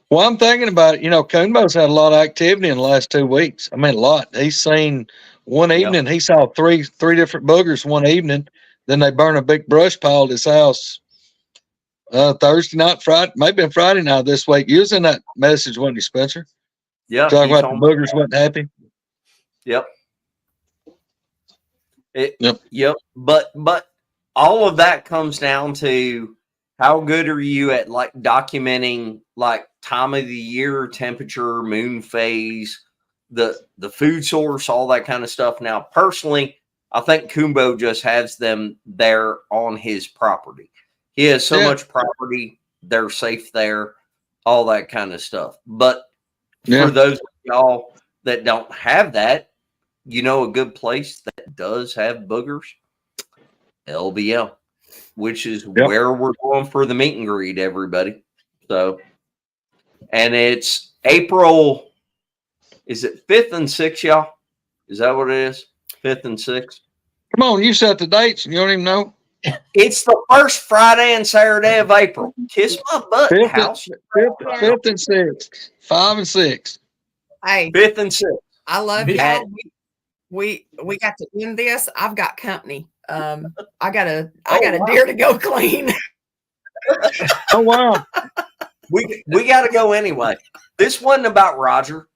Speaker 5: Well, I'm thinking about it. Coonbo's had a lot of activity in the last 2 weeks. I mean, a lot. He's seen One evening, he saw three different boogers one evening. Then they burned a big brush pile at his house Thursday night, Friday, maybe Friday night this week. You was in that message, wasn't you, Spencer?
Speaker 2: Yeah.
Speaker 5: Talking about the boogers wasn't happy.
Speaker 2: Yep.
Speaker 5: Yep.
Speaker 2: Yep. But all of that comes down to how good are you at like documenting like time of the year, temperature, moon phase, the food source, all that kind of stuff. Now, personally, I think Kumbo just has them there on his property. He has so much property, they're safe there, all that kind of stuff. But for those of y'all that don't have that, you know, a good place that does have boogers, LBL, which is where we're going for the meet and greet, everybody. So, and it's April, is it 5th and 6th, y'all? Is that what it is? 5th and 6th?
Speaker 5: Come on, you set the dates and you don't even know.
Speaker 2: It's the first Friday and Saturday of April. Kiss my butt, house.
Speaker 5: 5th and 6th. 5 and 6.
Speaker 3: Hey,
Speaker 2: 5th and 6th.
Speaker 3: I love y'all. We got to end this. I've got company. I got a deer to go clean.
Speaker 5: Oh wow.
Speaker 2: We got to go anyway. This wasn't about Roger.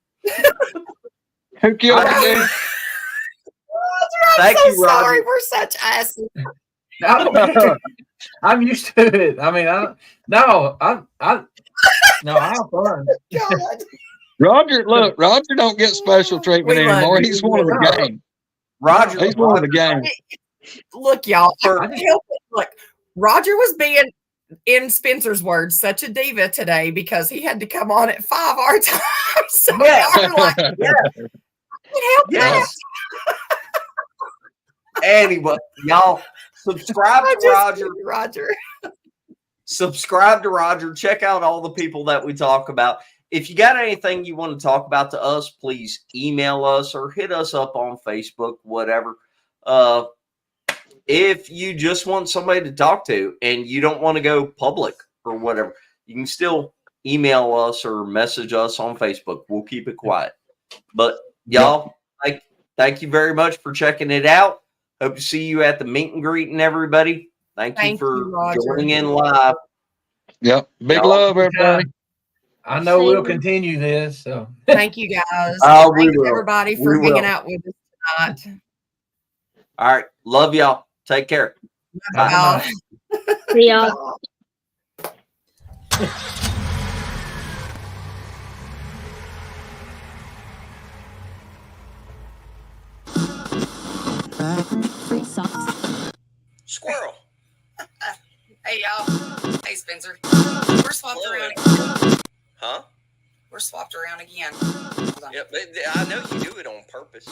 Speaker 5: Who killed him?
Speaker 2: Thank you, Roger.
Speaker 3: Sorry, we're such asses.
Speaker 4: I'm used to it. I mean, I have fun.
Speaker 3: God.
Speaker 5: Roger don't get special treatment anymore. He's one of the game. He's one of the game.
Speaker 3: Look, y'all. Look, Roger was being, in Spencer's words, such a diva today because he had to come on at 5 our time. So we are like, help that.
Speaker 2: Anyway, y'all subscribe to
Speaker 3: Roger.
Speaker 2: Subscribe to Roger. Check out all the people that we talk about. If you got anything you want to talk about to us, please email us or hit us up on Facebook, whatever. If you just want somebody to talk to and you don't want to go public or whatever, you can still email us or message us on Facebook. We'll keep it quiet. But y'all, thank you very much for checking it out. Hope to see you at the meet and greet and everybody. Thank you for joining in live.
Speaker 5: Yep. Big love, everybody.
Speaker 4: I know we'll continue this. So
Speaker 3: thank you guys.
Speaker 2: Thanks
Speaker 3: everybody for hanging out with us tonight.
Speaker 2: All right. Love y'all. Take care.
Speaker 3: Bye.
Speaker 1: See y'all.
Speaker 2: Squirrel.
Speaker 3: Hey, y'all. Hey, Spencer. We're swapped around again.
Speaker 2: Huh?
Speaker 3: We're swapped around again.
Speaker 2: Yep. I know you do it on purpose.